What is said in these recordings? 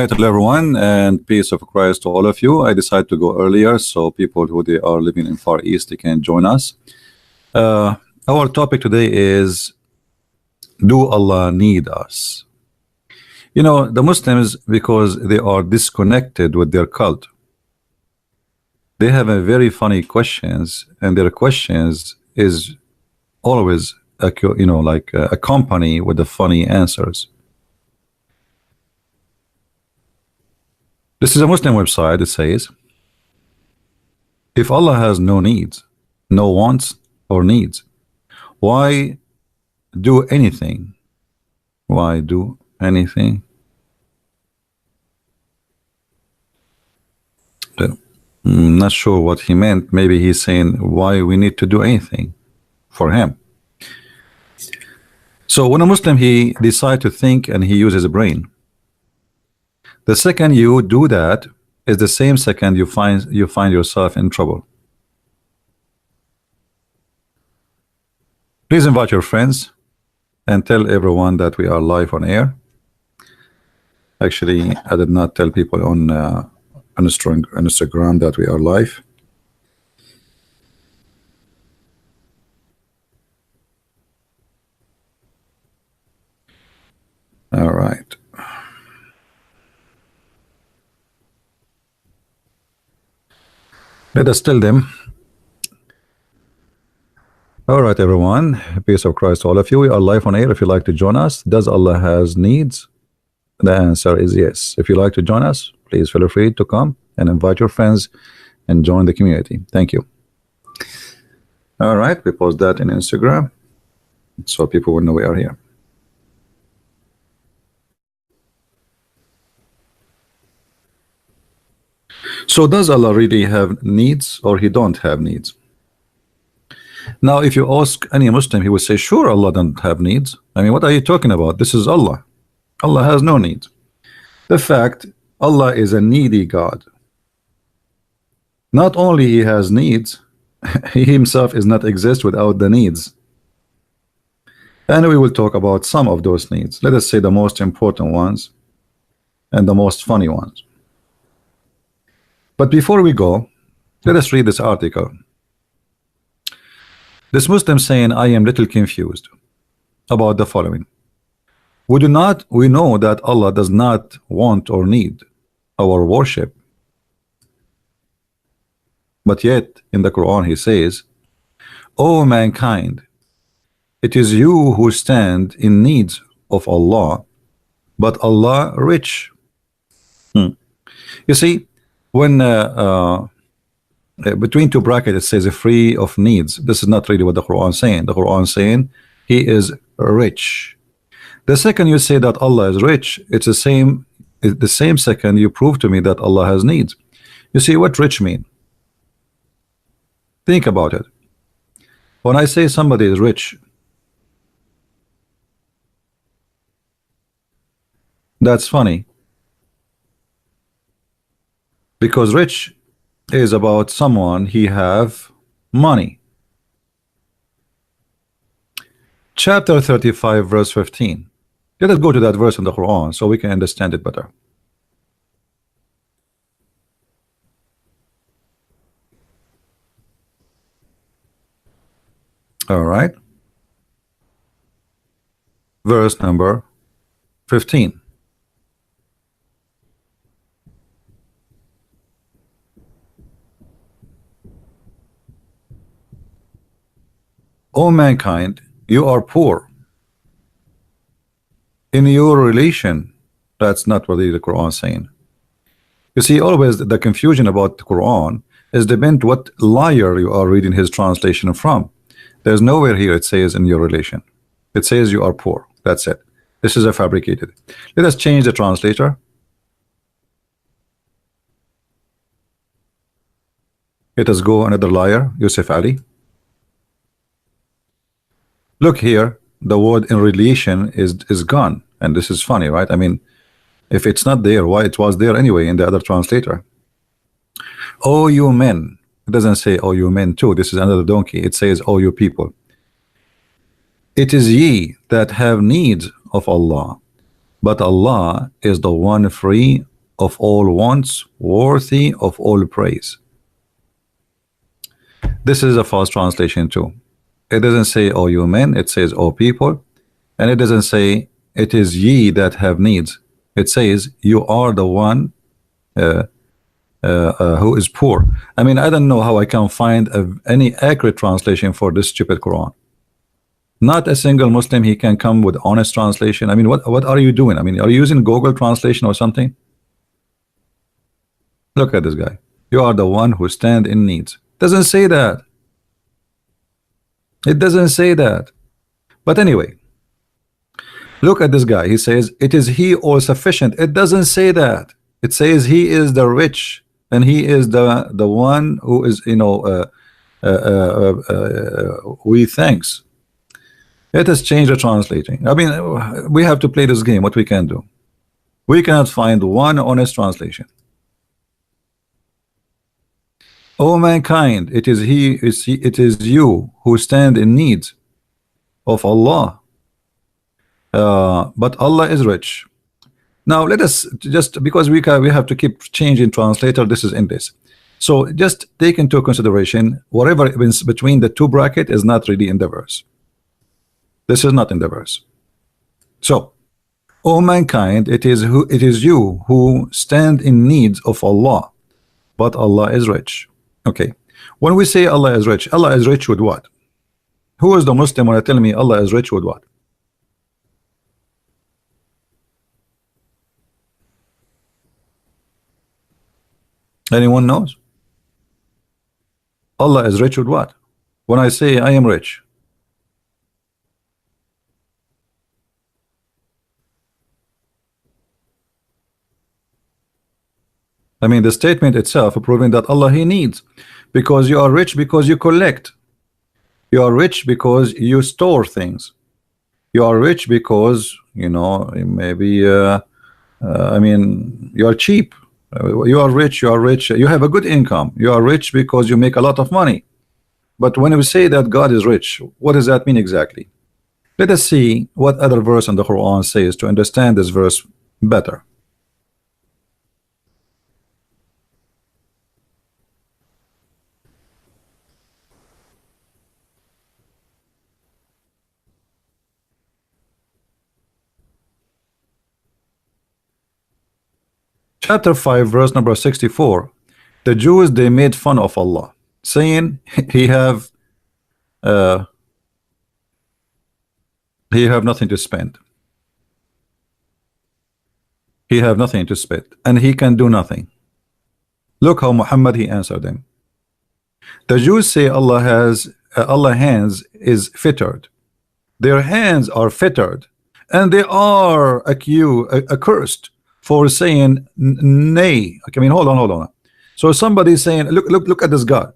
right, hello everyone, and peace of Christ to all of you. I decided to go earlier so people who they are living in Far East they can join us. Our topic today is, do Allah need us? You know, the Muslims, because they are disconnected with their cult, they have a very funny questions, and their questions is always accompany with the funny answers. This is a Muslim website. It says, if Allah has no needs, no wants or needs, why do anything? Why do anything? I'm not sure what he meant. Maybe he's saying why we need to do anything for him. So when a Muslim, he decides to think and he uses a brain, the second you do that is the same second you find yourself in trouble. Please invite your friends and tell everyone that we are live on air. Actually, I did not tell people on Instagram that we are live. All right. Let us tell them. All right, everyone. Peace of Christ to all of you. We are live on air. If you'd like to join us, does Allah has needs? The answer is yes. If you'd like to join us, please feel free to come and invite your friends and join the community. Thank you. All right, we post that in Instagram so people will know we are here. So does Allah really have needs, or he don't have needs? Now, if you ask any Muslim, he would say, sure, Allah don't have needs. I mean, what are you talking about? This is Allah. Allah has no needs. The fact, Allah is a needy God. Not only he has needs, he himself is not exist without the needs. And we will talk about some of those needs. Let us say the most important ones and the most funny ones. But before we go, let us read this article. This Muslim saying, I am little confused about the following. We know that Allah does not want or need our worship. But yet in the Quran he says, O mankind, it is you who stand in need of Allah, but Allah rich. You see, when between two brackets it says free of needs, this is not really what the Quran is saying. The Quran is saying he is rich. The second you say that Allah is rich, it's the same second you prove to me that Allah has needs. You see what rich mean? Think about it. When I say somebody is rich, that's funny, because rich is about someone he have money. Chapter 35 verse 15. Let us go to that verse in the Quran so we can understand it better. All right, verse number 15. O mankind, you are poor in your relation. That's not what the Quran is saying. You see, always the confusion about the Quran is depend what liar you are reading his translation from. There's nowhere here it says in your relation. It says you are poor. That's it. This is a fabricated. Let us change the translator. Let us go another liar, Yusuf Ali. Look here, the word in relation is gone, and this is funny, right? I mean, if it's not there, why it was there anyway in the other translator? Oh, you men. It doesn't say oh you men too. This is another donkey. It says oh you people. It is ye that have need of Allah, but Allah is the one free of all wants, worthy of all praise. This is a false translation too. It doesn't say "O you men," it says "O people," and it doesn't say "It is ye that have needs." It says you are the one who is poor. I mean, I don't know how I can find any accurate translation for this stupid Quran. Not a single Muslim he can come with honest translation. I mean, what are you doing? I mean, are you using Google translation or something? Look at this guy. You are the one who stand in needs. Doesn't say that. It doesn't say that. But anyway, look at this guy. He says it is he all sufficient. It doesn't say that. It says he is the rich, and he is the one who is, you know, we thanks. Let us change the translating. I mean, we have to play this game. What we can do? We cannot find one honest translation. O mankind, it is it is you who stand in need of Allah. But Allah is rich. Now let us just, because we have to keep changing translator. This is in this. So just take into consideration whatever is between the two bracket is not really in the verse. This is not in the verse. So, O mankind, it is you who stand in need of Allah, but Allah is rich. Okay. When we say Allah is rich with what? Who is the Muslim when I tell me Allah is rich with what? Anyone knows? Allah is rich with what? When I say I am rich, I mean the statement itself proving that Allah he needs, because you are rich because you collect. You are rich because you store things. You are rich because, you know, maybe I mean, you are cheap. You are rich, you have a good income. You are rich because you make a lot of money. But when we say that God is rich, what does that mean exactly? Let us see what other verse in the Quran says to understand this verse better. Chapter 5, verse number 64. The Jews, they made fun of Allah, saying he have nothing to spend. He have nothing to spend, and he can do nothing. Look how Muhammad he answered them. The Jews say Allah hands is fettered. Their hands are fettered, and they are accursed for saying nay. Okay, I mean, hold on. So somebody is saying, look at this God.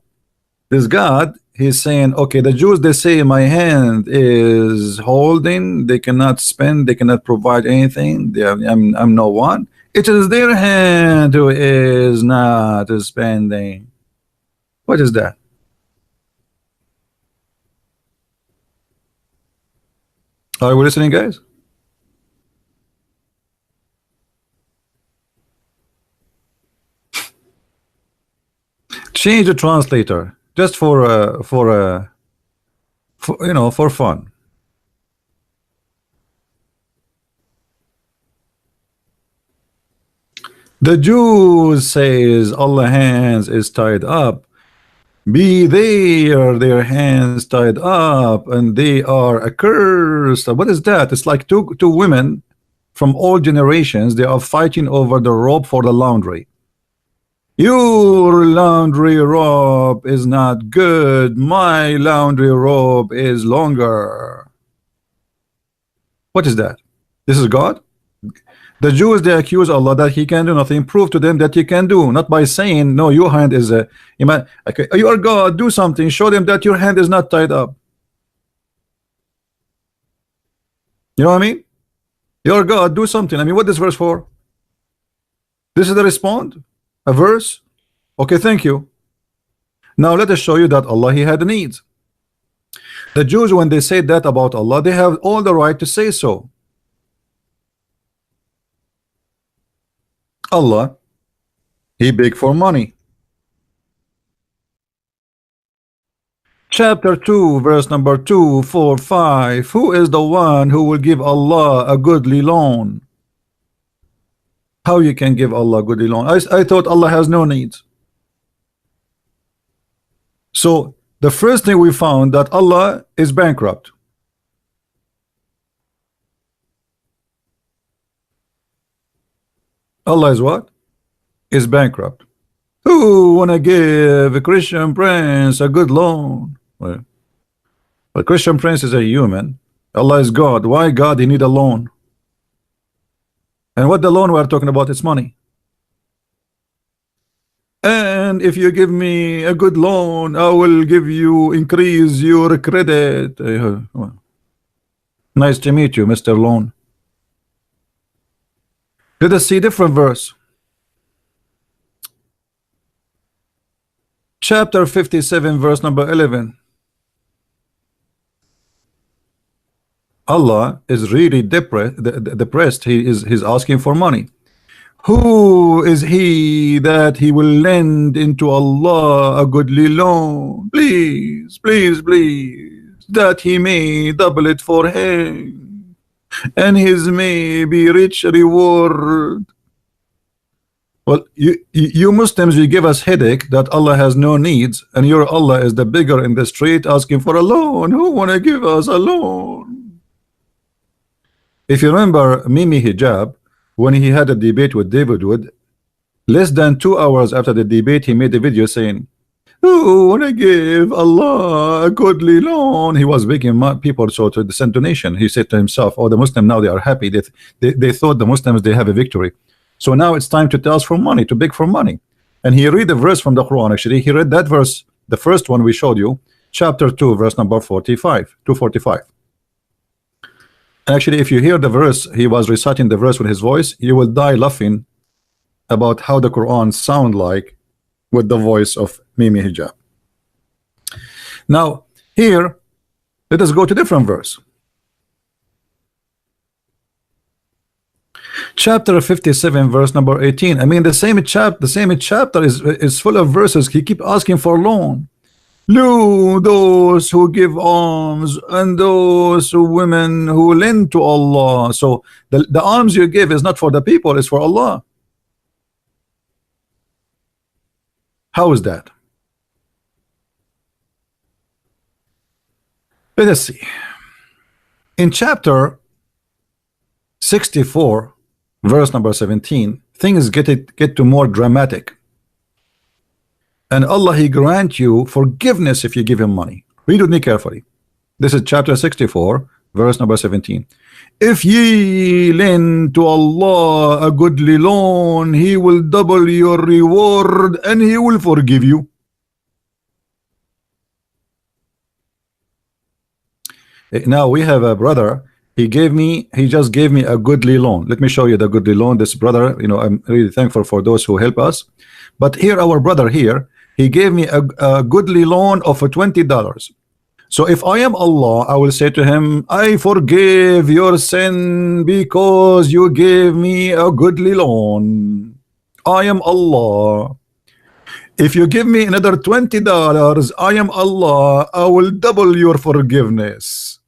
This God, he's saying, okay, the Jews, they say my hand is holding, they cannot spend, they cannot provide anything. I'm no one. It is their hand who is not spending. What is that? Are we listening, guys? Change the translator just for you know, for fun. The Jews says Allah hands is tied up. Be their hands tied up, and they are accursed. What is that? It's like two women from all generations. They are fighting over the rope for the laundry. Your laundry rope is not good. My laundry rope is longer. What is that? This is God? The Jews, they accuse Allah that he can do nothing. Prove to them that he can do, not by saying, no, your hand is okay, you are God, do something. Show them that your hand is not tied up. You know what I mean? You're God, do something. I mean, what is this verse for? This is the response? A verse? Okay, thank you. Now let us show you that Allah he had needs. The Jews, when they say that about Allah, they have all the right to say so. Allah, he beg for money. Chapter 2, verse number 2, 4, 5. Who is the one who will give Allah a goodly loan? How you can give Allah a goodly loan? I thought Allah has no needs. So the first thing we found that Allah is bankrupt. Allah is what? Is bankrupt. Who wanna give a Christian prince a good loan? Well, but Christian prince is a human. Allah is God. Why God he need a loan? And what the loan we're talking about? It's money. And if you give me a good loan, I will give you increase your credit. Nice to meet you, Mr. Loan. Let us see different verse. Chapter 57, verse number 11. Allah is really depressed. He's asking for money. Who is he that he will lend into Allah a goodly loan? Please, please, please, that he may double it for him, and his may be rich reward. Well, you Muslims, you give us headache that Allah has no needs, and your Allah is the beggar in the street asking for a loan. Who wanna give us a loan? If you remember Mimi Hijab, when he had a debate with David Wood, less than 2 hours after the debate, he made a video saying, "Who wanna give Allah a goodly loan?" He was begging people so to send donation. He said to himself, "Oh, the Muslim now they are happy. They thought the Muslims they have a victory. So now it's time to ask for money, to beg for money." And he read the verse from the Quran. Actually, he read that verse, the first one we showed you, chapter 2, verse number 45, 245. Actually, if you hear the verse, he was reciting the verse with his voice, you will die laughing about how the Quran sound like with the voice of Mimi Hijab. Now, here, let us go to different verse. Chapter 57, verse number 18. I mean, the same chapter is full of verses. He keep asking for loan. Lo, those who give alms and those women who lend to Allah. So the alms you give is not for the people, it's for Allah. How is that? Let us see. In chapter 64, verse number 17, things get to more dramatic. And Allah he grant you forgiveness if you give him money. Read with me carefully. This is chapter 64, verse number 17. If ye lend to Allah a goodly loan, he will double your reward and he will forgive you. Now we have a brother. He just gave me a goodly loan. Let me show you the goodly loan. This brother, you know, I'm really thankful for those who help us. But here, our brother here, he gave me a goodly loan of $20. So if I am Allah, I will say to him, I forgive your sin because you gave me a goodly loan. I am Allah. If you give me another $20, I am Allah. I will double your forgiveness.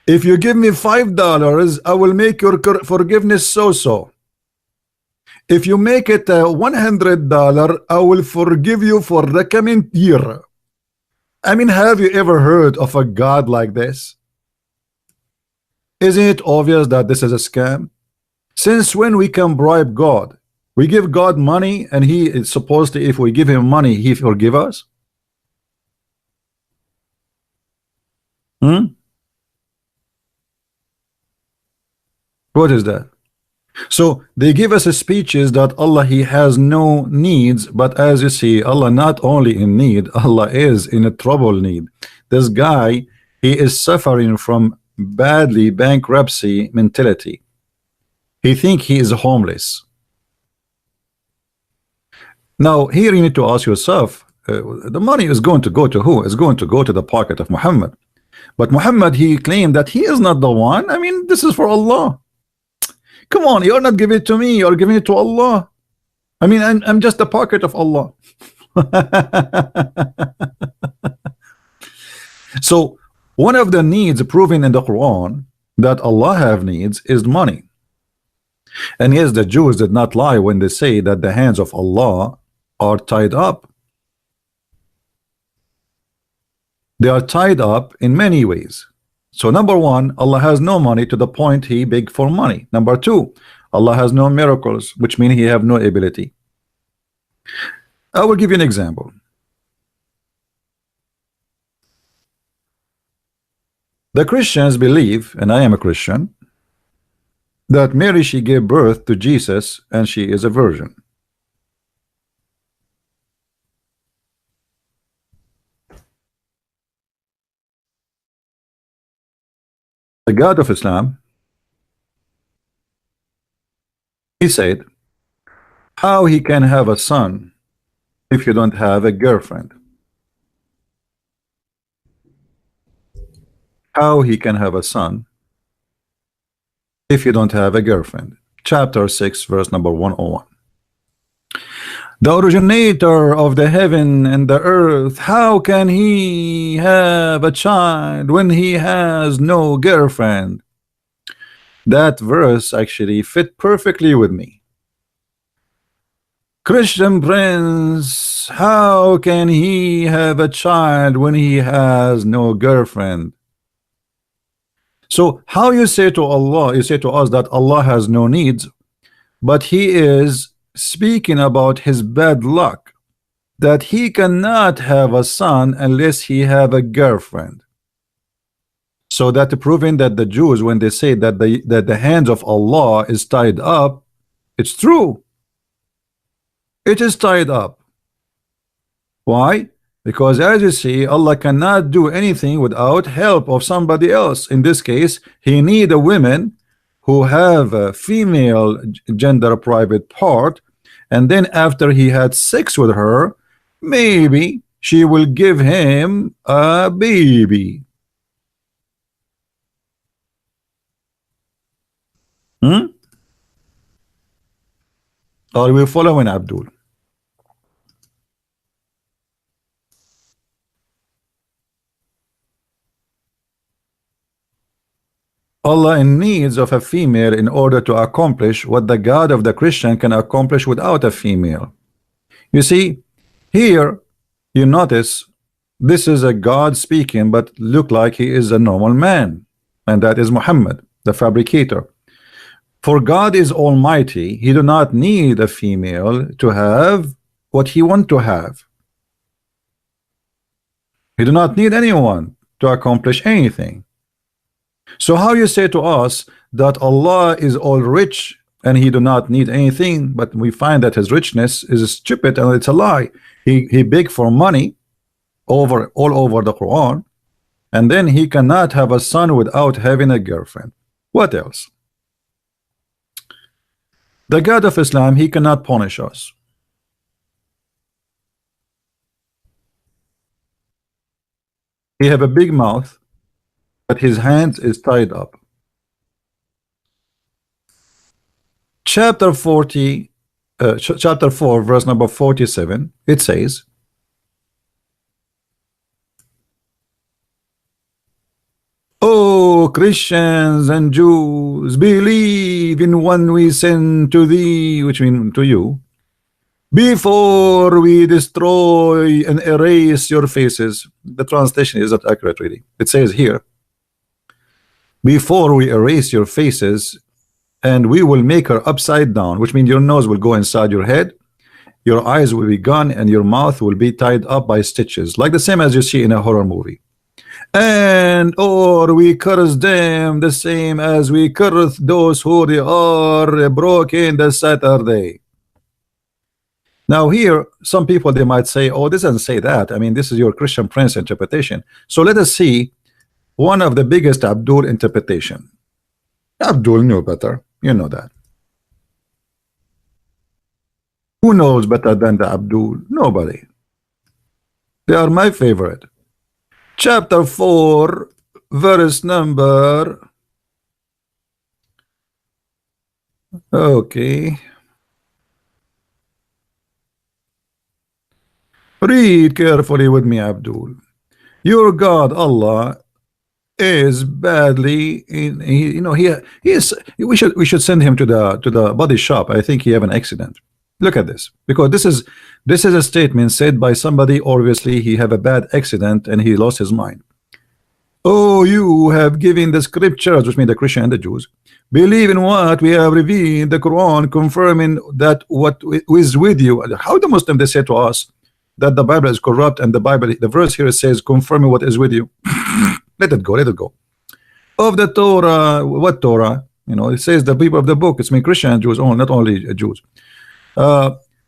If you give me $5, I will make your forgiveness so-so. If you make it $100, I will forgive you for the coming year. I mean, have you ever heard of a God like this? Isn't it obvious that this is a scam? Since when we can bribe God? We give God money and he is supposed to, if we give him money, he forgive us? What is that? So they give us speeches that Allah he has no needs, but as you see, Allah not only in need, Allah is in a trouble need. This guy, he is suffering from badly bankruptcy mentality. He think he is homeless. Now here you need to ask yourself, the money is going to go to who? It's going to go to the pocket of Muhammad. But Muhammad, he claimed that he is not the one. I mean, this is for Allah. Come on, you're not giving it to me, you're giving it to Allah. I mean, I'm just a pocket of Allah. So one of the needs proven in the Quran that Allah have needs is money. And yes, the Jews did not lie when they say that the hands of Allah are tied up. They are tied up in many ways. So number one, Allah has no money to the point he beg for money. Number two, Allah has no miracles, which means he have no ability. I will give you an example. The Christians believe, and I am a Christian, that Mary, she gave birth to Jesus and she is a virgin. The God of Islam, he said, how he can have a son if you don't have a girlfriend? How he can have a son if you don't have a girlfriend? Chapter 6, verse number 101. The originator of the heaven and the earth, how can he have a child when he has no girlfriend? That verse actually fit perfectly with me. Christian Prince, how can he have a child when he has no girlfriend? So how you say to Allah, you say to us that Allah has no needs, but he is speaking about his bad luck, that he cannot have a son unless he have a girlfriend. So that proving that the Jews, when they say that the hands of Allah is tied up, it's true. It is tied up. Why? Because as you see, Allah cannot do anything without help of somebody else. In this case, he need a woman who have a female gender private part, and then after he had sex with her, maybe she will give him a baby. Are we following, Abdul? Allah in needs of a female in order to accomplish what the God of the Christian can accomplish without a female. You see, here you notice this is a God speaking, but look like he is a normal man, and that is Muhammad, the fabricator. For God is almighty, he do not need a female to have what he want to have. He do not need anyone to accomplish anything. So how you say to us that Allah is all rich and he do not need anything, but we find that his richness is stupid and it's a lie. He beg for money all over the Quran, and then he cannot have a son without having a girlfriend. What else? The God of Islam, he cannot punish us. He have a big mouth, but his hands is tied up. Chapter 40, chapter 4, verse number 47, it says, "O Christians and Jews, believe in one we send to thee," which means to you, "before we destroy and erase your faces." The translation is not accurate, really. It says here, "Before we erase your faces, and we will make her upside down," which means your nose will go inside your head, your eyes will be gone, and your mouth will be tied up by stitches, like the same as you see in a horror movie. "And or we curse them the same as we curse those who they are broken the Saturday." Now here, some people, they might say, "Oh, this doesn't say that. I mean, this is your Christian Prince interpretation." So let us see one of the biggest Abdul interpretation. Abdul knew better. You know that. Who knows better than the Abdul? Nobody. They are my favorite. Chapter 4, verse number Okay. Read carefully with me, Abdul. Your God, Allah, is badly in, he is, we should send him to the body shop. I think he have an accident. Look at this, because this is a statement said by somebody. Obviously he have a bad accident and he lost his mind. Oh, you have given the scriptures, which mean the Christian and the Jews, believe in what we have revealed, the Quran, confirming that what is with you. How the Muslim they say to us that the Bible is corrupt, and the verse here says confirming what is with you. Let it go, let it go. Of the Torah, what Torah? It says the people of the book. It's mean Christian and Jews only, not only Jews.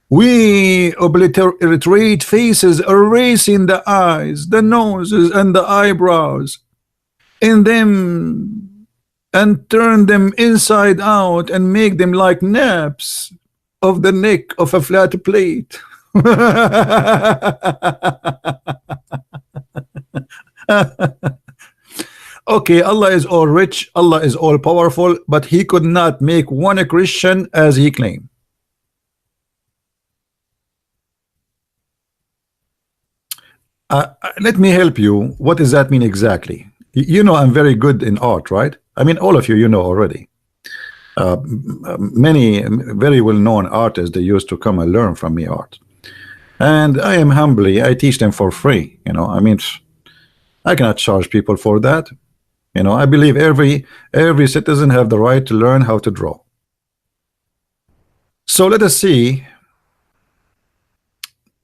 We obliterate faces, erasing the eyes, the noses, and the eyebrows in them, and turn them inside out, and make them like naps of the neck of a flat plate. Okay, Allah is all rich, Allah is all powerful, but he could not make one a Christian as he claimed. Let me help you. What does that mean exactly? I'm very good in art, right? I mean, all of you know already. Many very well-known artists, they used to come and learn from me art, and I am humbly, I teach them for free. I mean, I cannot charge people for that. I believe every citizen have the right to learn how to draw. So let us see.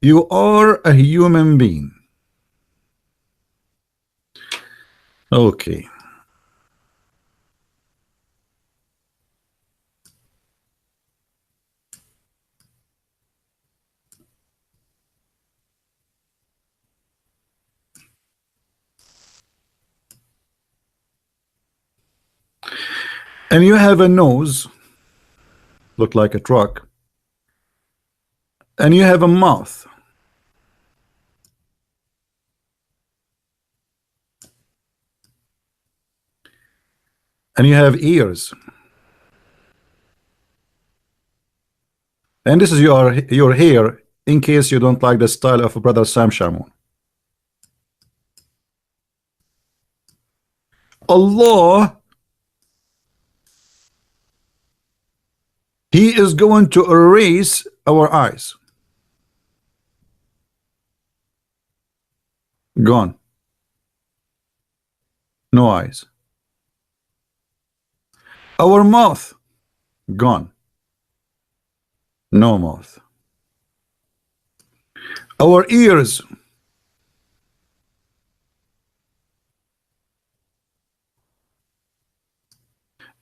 You are a human being. Okay. And you have a nose, look like a truck, and you have a mouth. And you have ears. And this is your hair, in case you don't like the style of brother Sam Shamoun. Allah, he is going to erase our eyes. Gone. No eyes. Our mouth, gone. No mouth. Our ears,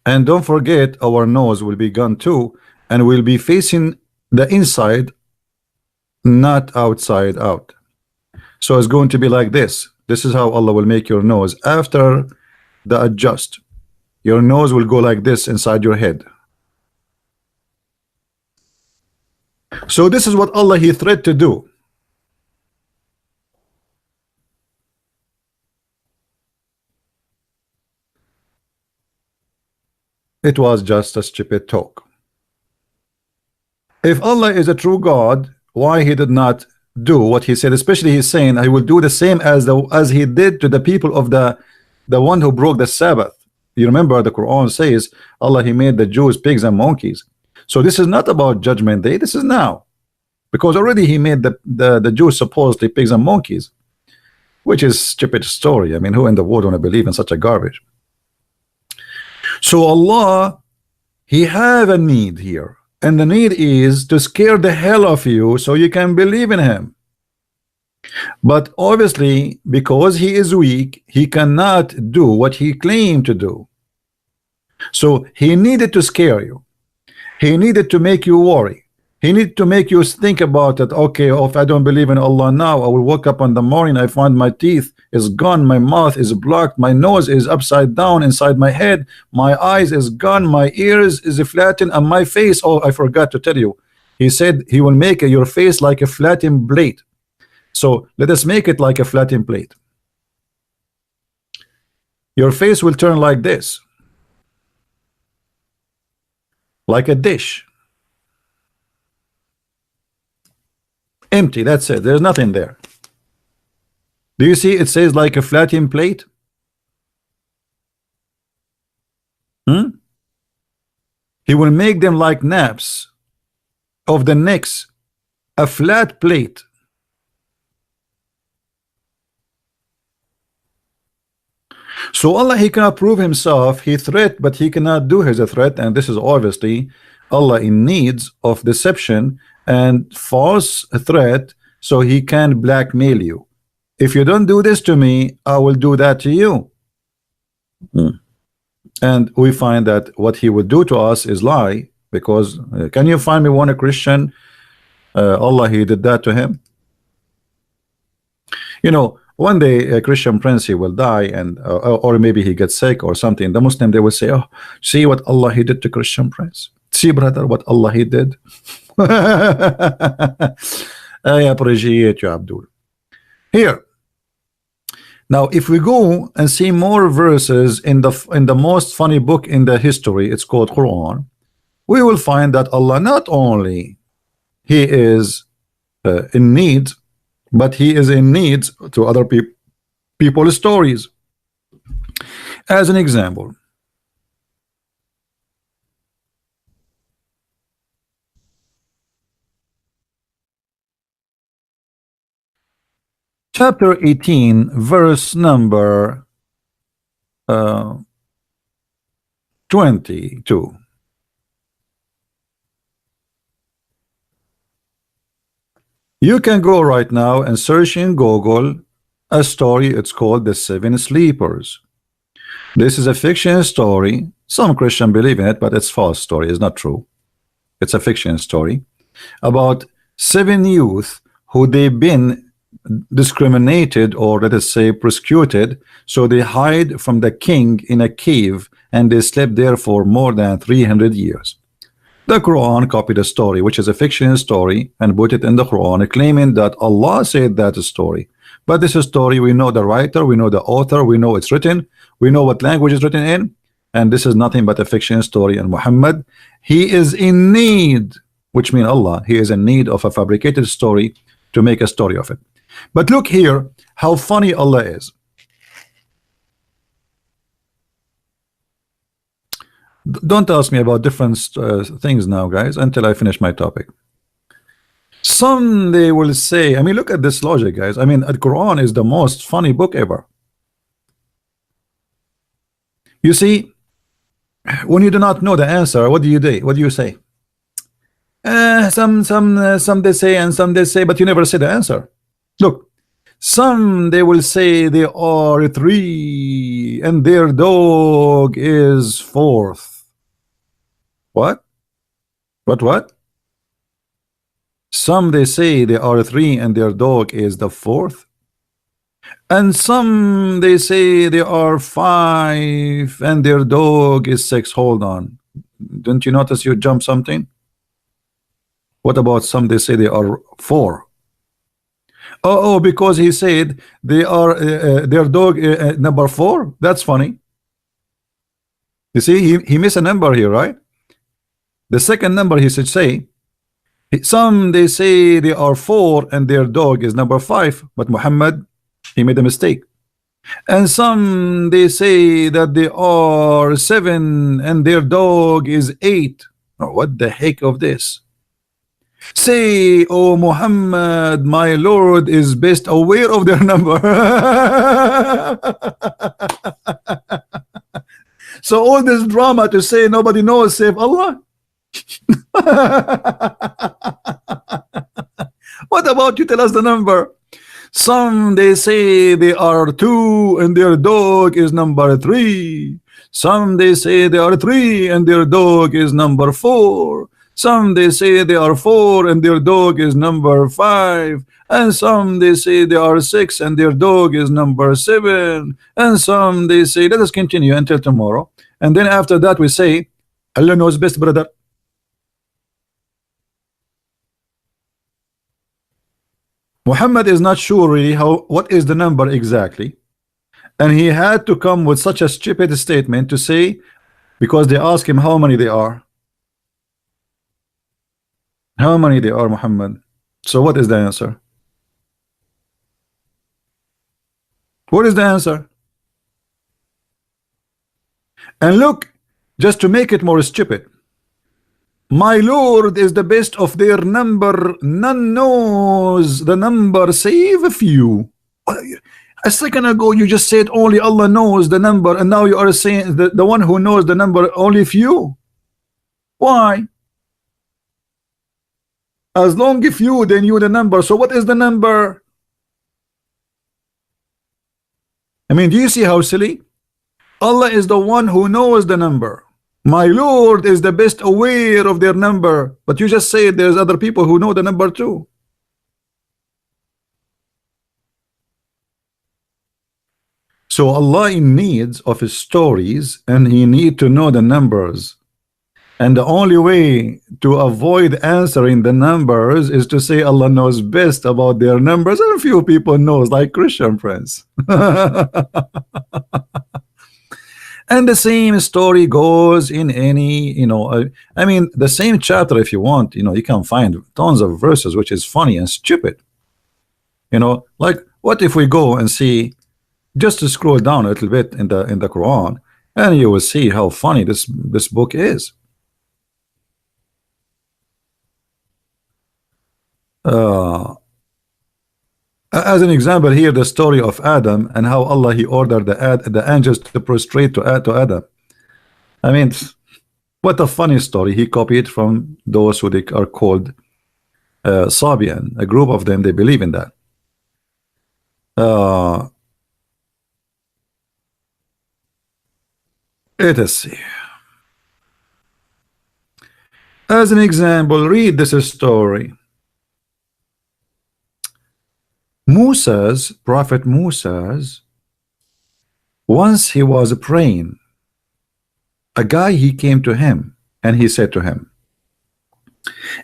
and don't forget our nose will be gone too, and will be facing the inside, not outside out. So it's going to be like this. This is how Allah will make your nose after the adjust. Your nose will go like this inside your head. So this is what Allah he threatened to do. It was just a stupid talk. If Allah is a true God, why he did not do what he said? Especially he's saying, I will do the same as he did to the people of the one who broke the Sabbath. You remember the Quran says Allah he made the Jews pigs and monkeys. So this is not about judgment day, this is now, because already he made the Jews supposedly pigs and monkeys, which is stupid story. I mean, who in the world want to believe in such a garbage? So Allah, he have a need here, and the need is to scare the hell of you so you can believe in him. But obviously, because he is weak, he cannot do what he claimed to do. So he needed to scare you. He needed to make you worry. He needed to make you think about it. Okay, if I don't believe in Allah now, I will wake up in the morning, I find my teeth is gone, my mouth is blocked, my nose is upside down inside my head, my eyes is gone, my ears is flattened, and my face, oh, I forgot to tell you, he said he will make your face like a flattened plate. So let us make it like a flattened plate. Your face will turn like this, like a dish. Empty, that's it. There's nothing there. Do you see it says like a flattened plate? He will make them like naps of the necks, a flat plate. So Allah, he cannot prove himself. He threat, but he cannot do his threat, and this is obviously Allah in needs of deception and false threat, so he can blackmail you. If you don't do this to me, I will do that to you. And we find that what he would do to us is lie, because can you find me one Christian Allah he did that to him? You know, one day a Christian prince, he will die, and or maybe he gets sick or something. The Muslim, they will say, oh, see what Allah he did to Christian prince. See, brother, what Allah he did. I appreciate you, Abdul. Here, now if we go and see more verses in the most funny book in the history, it's called Quran, we will find that Allah not only he is in need, but he is in need to other people's stories. As an example, chapter 18, verse number 22. You can go right now and search in Google a story. It's called The Seven Sleepers. This is a fiction story. Some Christians believe in it, but it's false story. It's not true. It's a fiction story about 7 youth who they've been discriminated, or let us say persecuted, so they hide from the king in a cave, and they slept there for more than 300 years. The Quran copied a story, which is a fiction story, and put it in the Quran, claiming that Allah said that story. But this is story, we know the writer, we know the author, we know it's written, we know what language is written in, and this is nothing but a fiction story. And Muhammad, he is in need, which means Allah, he is in need of a fabricated story to make a story of it. But look here how funny Allah is. Don't ask me about different things now, guys, until I finish my topic. Some they will say, I mean, look at this logic, guys. I mean, the Quran is the most funny book ever. You see, when you do not know the answer, what do you do? What do you say? Some they say, and some they say, but you never say the answer. Look, some they will say they are 3 and their dog is 4th. What? What? Some they say they are 3 and their dog is the 4th. And some they say they are 5 and their dog is 6. Hold on. Don't you notice you jump something? What about some they say they are 4? Oh, because he said they are their dog number 4. That's funny. You see, he missed a number here, right? The second number he should say. Some they say they are 4 and their dog is number 5, but Muhammad, he made a mistake. And some they say that they are 7 and their dog is 8. Oh, what the heck of this? Say, oh Muhammad, my Lord is best aware of their number. So all this drama to say nobody knows save Allah. What about you tell us the number? Some they say they are 2 and their dog is number 3. Some they say they are 3 and their dog is number 4. Some they say they are 4 and their dog is number 5. And some they say they are 6 and their dog is number 7. And some they say, let us continue until tomorrow. And then after that we say, Allah knows best, brother. Muhammad is not sure really what is the number exactly, and he had to come with such a stupid statement to say, because they ask him how many they are. How many they are, Muhammad? So what is the answer? What is the answer? And look, just to make it more stupid, my Lord is the best of their number, none knows the number save a few. A second ago you just said only Allah knows the number, and now you are saying the one who knows the number only few. Why? As long as few they knew the number, so what is the number? I mean, do you see how silly? Allah is the one who knows the number. My Lord is the best aware of their number, but you just say there's other people who know the number too. So Allah in needs of his stories, and he need to know the numbers, and the only way to avoid answering the numbers is to say Allah knows best about their numbers, and few people knows, like Christian friends. And the same story goes in any, I mean, the same chapter, if you want, you can find tons of verses which is funny and stupid. Like, what if we go and see, just to scroll down a little bit in the Quran, and you will see how funny this book is. As an example here, the story of Adam and how Allah he ordered the angels to prostrate to Adam. I mean, what a funny story. He copied from those who they are called Sabian. A group of them, they believe in that. Let us see. As an example, read this story. Prophet Musa's, once he was praying, a guy he came to him and he said to him,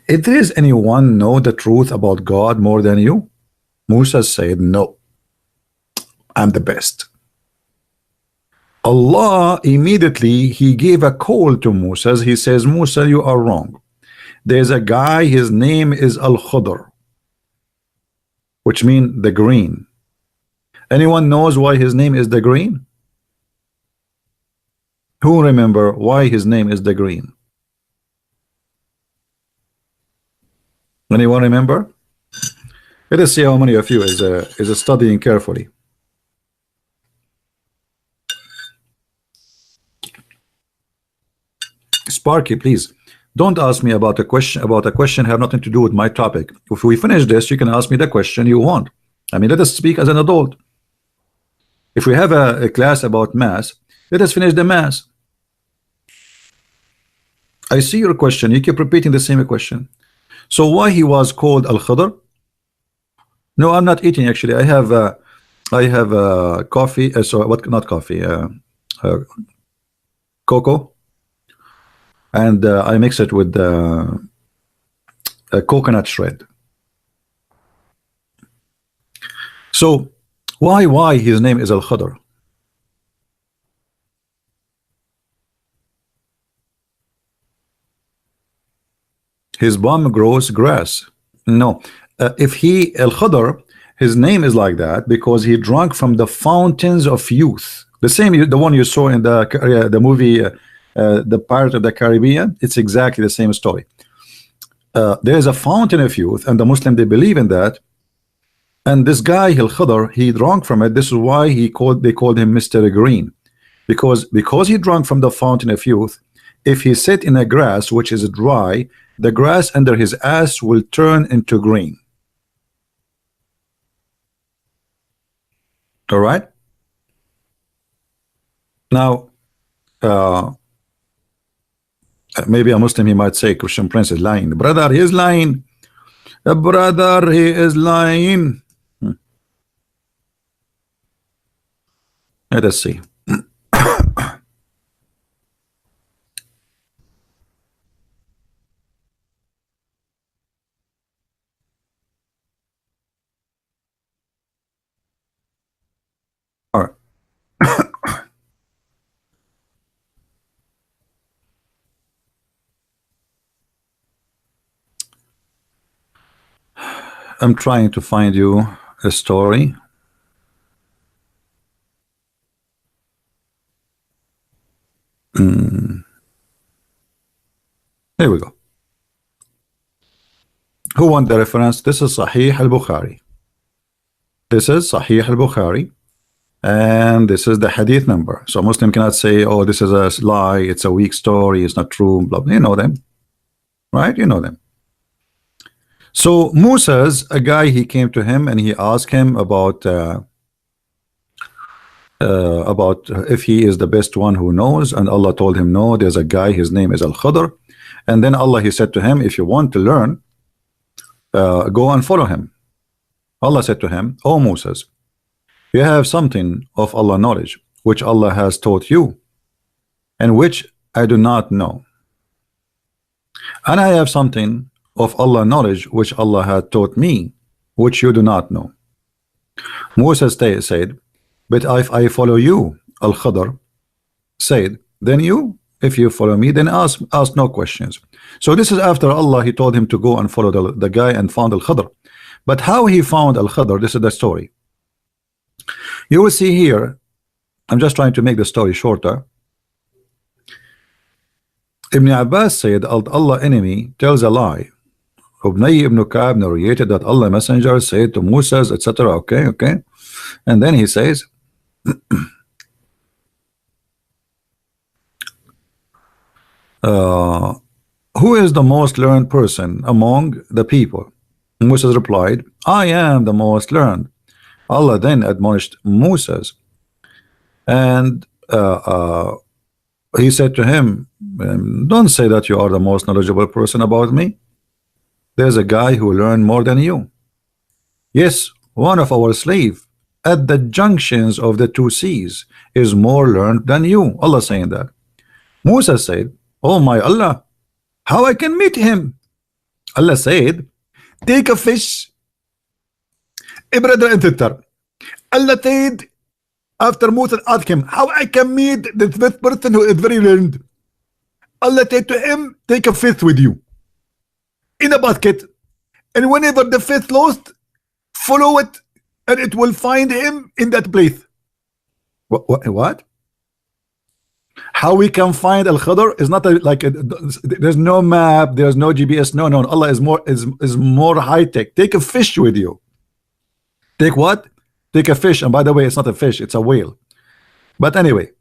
if there is anyone know the truth about God more than you? Musa said, no, I'm the best. Allah immediately he gave a call to Musa. He says, Musa, you are wrong. There's a guy, his name is Al-Khudr, which means the green. Anyone knows why his name is the green? Who remember why his name is the green? Anyone remember? Let us see how many of you is studying carefully. Sparky, please don't ask me about a question have nothing to do with my topic. If we finish this, you can ask me the question you want. I mean, let us speak as an adult. If we have a class about mass, let us finish the mass. I see your question. You keep repeating the same question. So why he was called Al-Khudr? No, I'm not eating actually. I have coffee. So what? Not coffee. Cocoa. And I mix it with a coconut shred. So why his name is Al-Khudr? His bum grows grass. No, if he Al-Khudr, his name is like that because he drank from the fountains of youth. The one you saw in the movie. The Pirate of the Caribbean, it's exactly the same story. There is a fountain of youth, and the Muslim they believe in that. And this guy Al-Khudr, he drank from it. This is why they called him Mr. Green, because he drank from the fountain of youth. If he sit in a grass which is dry, the grass under his ass will turn into green. All right. Now, maybe a Muslim he might say Christian Prince is lying. Brother, he is lying. Brother, he is lying. Let us see. All right. I'm trying to find you a story. Here we go. Who want the reference? This is Sahih al-Bukhari. This is Sahih al-Bukhari. And this is the hadith number. So Muslim cannot say, oh, this is a lie, it's a weak story, it's not true, blah, blah. You know them. Right? You know them. So Musa's a guy, he came to him and he asked him about if he is the best one who knows, and Allah told him no, there's a guy, his name is Al-Khadr. And then Allah, he said to him, if you want to learn, go and follow him. Allah said to him, oh Moses, you have something of Allah knowledge which Allah has taught you and which I do not know, and I have something of Allah knowledge which Allah had taught me which you do not know. Moses said, but if I follow you, Al-Khadr said, then you, if you follow me, then ask no questions. So this is after Allah, he told him to go and follow the guy and found Al-Khadr. But how he found Al-Khadr, this is the story. You will see here, I'm just trying to make the story shorter. Ibn Abbas said Allah enemy tells a lie. Ubnay ibn Ka'b narrated that Allah messenger said to Moses, etc. Okay. And then he says, who is the most learned person among the people? Moses replied, I am the most learned. Allah then admonished Moses, and he said to him, don't say that you are the most knowledgeable person about me. There's a guy who learned more than you. Yes, one of our slaves at the junctions of the two seas is more learned than you. Allah saying that. Moses said, oh my Allah, how I can meet him? Allah said, take a fish. Brother and sister, Allah said after Moses asked him how I can meet the fifth person who is very learned, Allah said to him, take a fish with you in a basket, and whenever the fish lost, follow it and it will find him in that place. What? How we can find Al-Khadr is not there's no map, there's no GPS. No, Allah is more high tech. Take a fish with you. Take what? Take a fish, and by the way, it's not a fish, it's a whale. But anyway,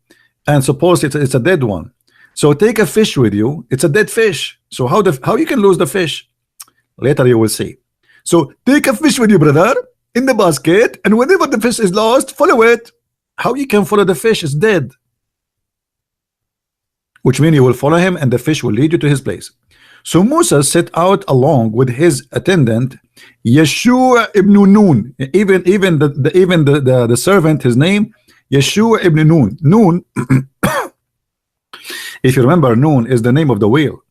and suppose it's a dead one. So take a fish with you. It's a dead fish. So how you can lose the fish? Later you will see. So take a fish with you, brother, in the basket, and whenever the fish is lost, follow it. How you can follow the fish? It's dead. Which means you will follow him, and the fish will lead you to his place. So Moses set out along with his attendant Yeshua ibn Nun. Even the servant, his name Yeshua ibn Nun. Nun, if you remember, Nun is the name of the whale.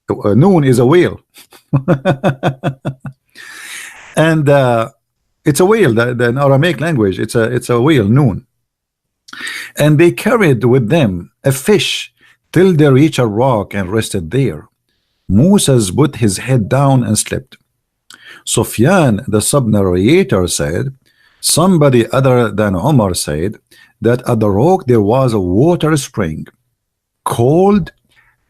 Nun is a whale. And it's a whale. The Aramaic language, it's a whale, Nun. And they carried with them a fish till they reached a rock and rested there. Moses put his head down and slept. Sufyan, the sub-narrator, said, somebody other than Omar said that at the rock there was a water spring called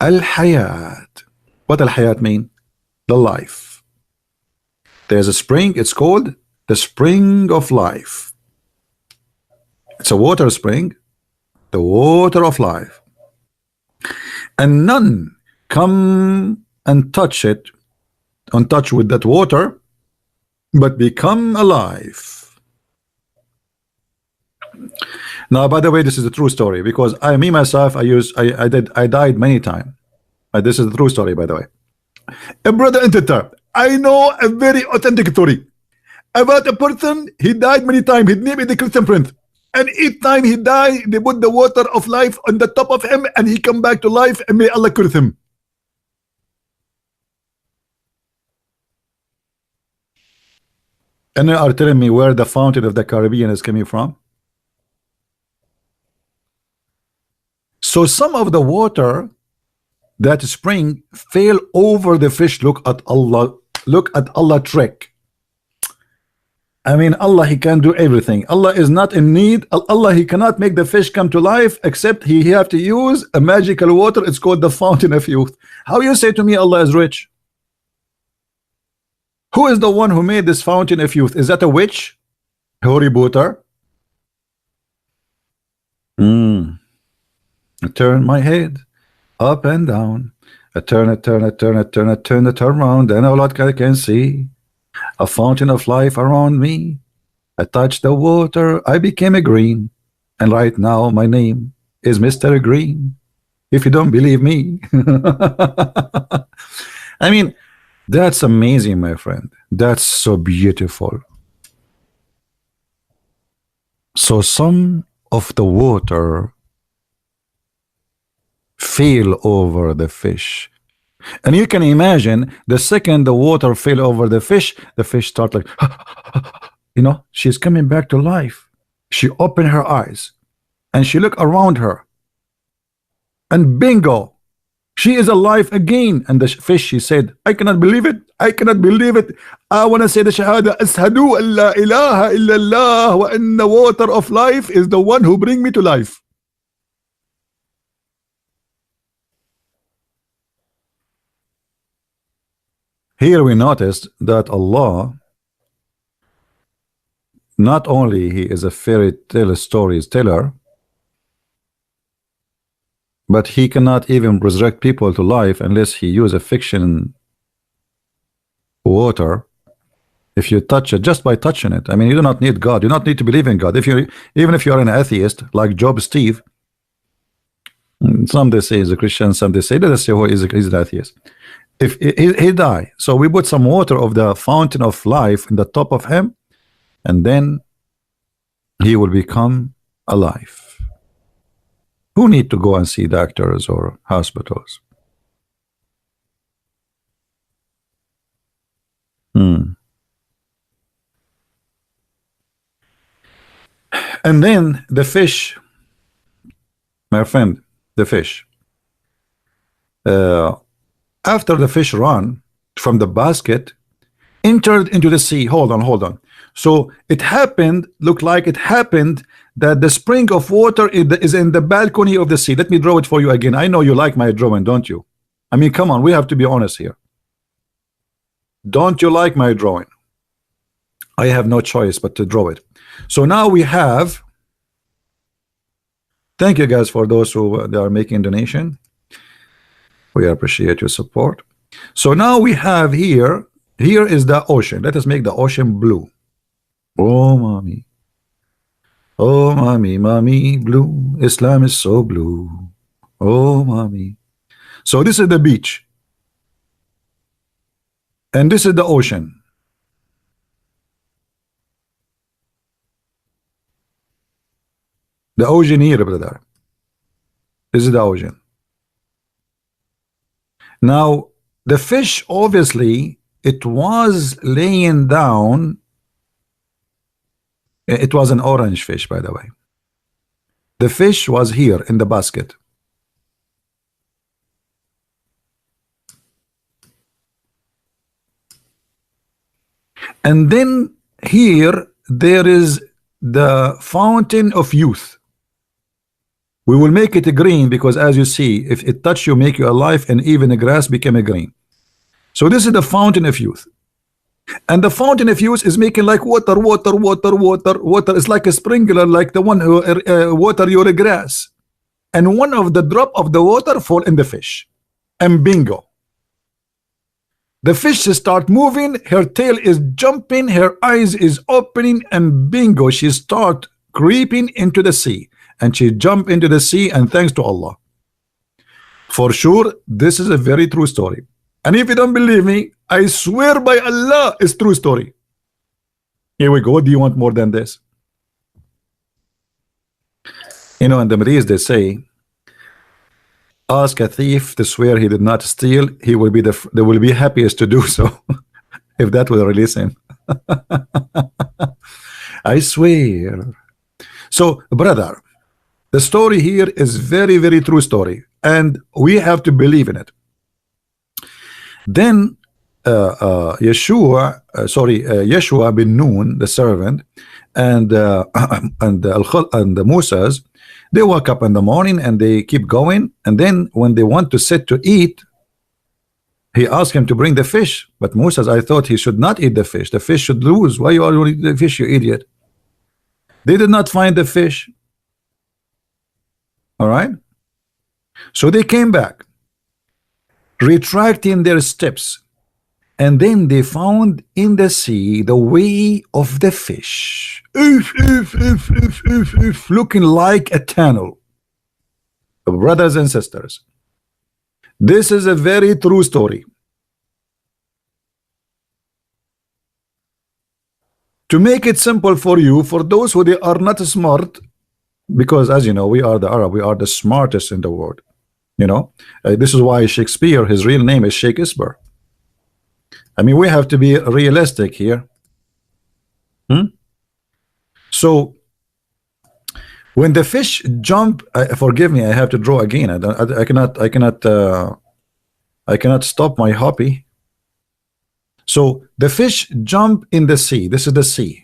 Al-Hayat. What Al-Hayat mean? The life. There's a spring, it's called the spring of life. It's a water spring, the water of life. And none come and touch it, on touch with that water, but become alive. Now, by the way, this is a true story, because I died many times. This is a true story, by the way. A brother and sister, I know a very authentic story about a person. He died many times. His name is the Christian Prince, and each time he died, they put the water of life on the top of him, and he come back to life, and may Allah curse him. And you are telling me where the fountain of the Caribbean is coming from? So some of the water that spring fell over the fish. Look at Allah trick. I mean, Allah, he can do everything. Allah is not in need. Allah, he cannot make the fish come to life except he have to use a magical water. It's called the fountain of youth. How you say to me Allah is rich? Who is the one who made this fountain of youth? Is that a witch? Harry Potter? I turn my head up and down. I turn it around, and all I can see a fountain of life around me. I touched the water, I became a green, and right now my name is Mr. Green. If you don't believe me. I mean, that's amazing, my friend. That's so beautiful. So some of the water fell over the fish, and you can imagine the second the water fell over the fish start like you know, she's coming back to life. She opened her eyes and she looked around her, and bingo, she is alive again. And the fish, she said, I cannot believe it, I cannot believe it. I want to say the shahada, ashhadu an la ilaha illallah wa anna water of life is the one who bring me to life. Here we noticed that Allah, not only he is a fairy tale stories teller, but he cannot even resurrect people to life unless he use a fiction water. If you touch it, just by touching it, I mean, you do not need God, you do not need to believe in God. If you, even if you are an atheist like Job Steve, some they say is a Christian, some they say, let us say who is an atheist. If he die, so we put some water of the fountain of life in the top of him, and then he will become alive. Who need to go and see doctors or hospitals? And then the fish, my friend, the fish, after the fish ran from the basket, entered into the sea. Hold on. So it happened, looked like it happened that the spring of water is in the balcony of the sea. Let me draw it for you again. I know you like my drawing, don't you? I mean, come on, we have to be honest here. Don't you like my drawing? I have no choice but to draw it. So now we have, thank you guys for those who they are making donation. We appreciate your support. So now we have here is the ocean. Let us make the ocean blue. Oh mommy, mommy blue. Islam is so blue. Oh mommy. So this is the beach, and this is the ocean. The ocean here, brother. This is the ocean. Now the fish, obviously it was laying down. It was an orange fish, by the way. The fish was here in the basket. And then here there is the fountain of youth. We will make it a green because, as you see, if it touch you, make you alive, and even the grass became a green. So this is the fountain of youth, and the fountain of youth is making like water. It's like a sprinkler, like the one who water your grass, and one of the drop of the water fall in the fish, and bingo, the fish start moving, her tail is jumping, her eyes is opening, and bingo, she start creeping into the sea, and she jump into the sea. And thanks to Allah, for sure this is a very true story. And if you don't believe me, I swear by Allah, it's true story. Here we go. What do you want more than this? You know, in the Middle East they say, ask a thief to swear he did not steal, he will be they will be happiest to do so. If that will release him. I swear. So brother, the story here is very, very true story, and we have to believe in it. Then Yeshua bin Nun, the servant, and and Moses, they wake up in the morning and they keep going, and then when they want to sit to eat, he asked him to bring the fish. But Moses, I thought he should not eat the fish. The fish should lose. Why you all eat the fish, you idiot? They did not find the fish. All right. So they came back, retracting their steps, and then they found in the sea the way of the fish, looking like a tunnel. Brothers and sisters, this is a very true story. To make it simple for you, for those who they are not smart, because as you know, we are the Arab, we are the smartest in the world. You know, this is why Shakespeare, his real name is Shakespeare. I mean, we have to be realistic here. So when the fish jump, forgive me, I have to draw again. I cannot stop my hobby. So the fish jump in the sea. This is the sea.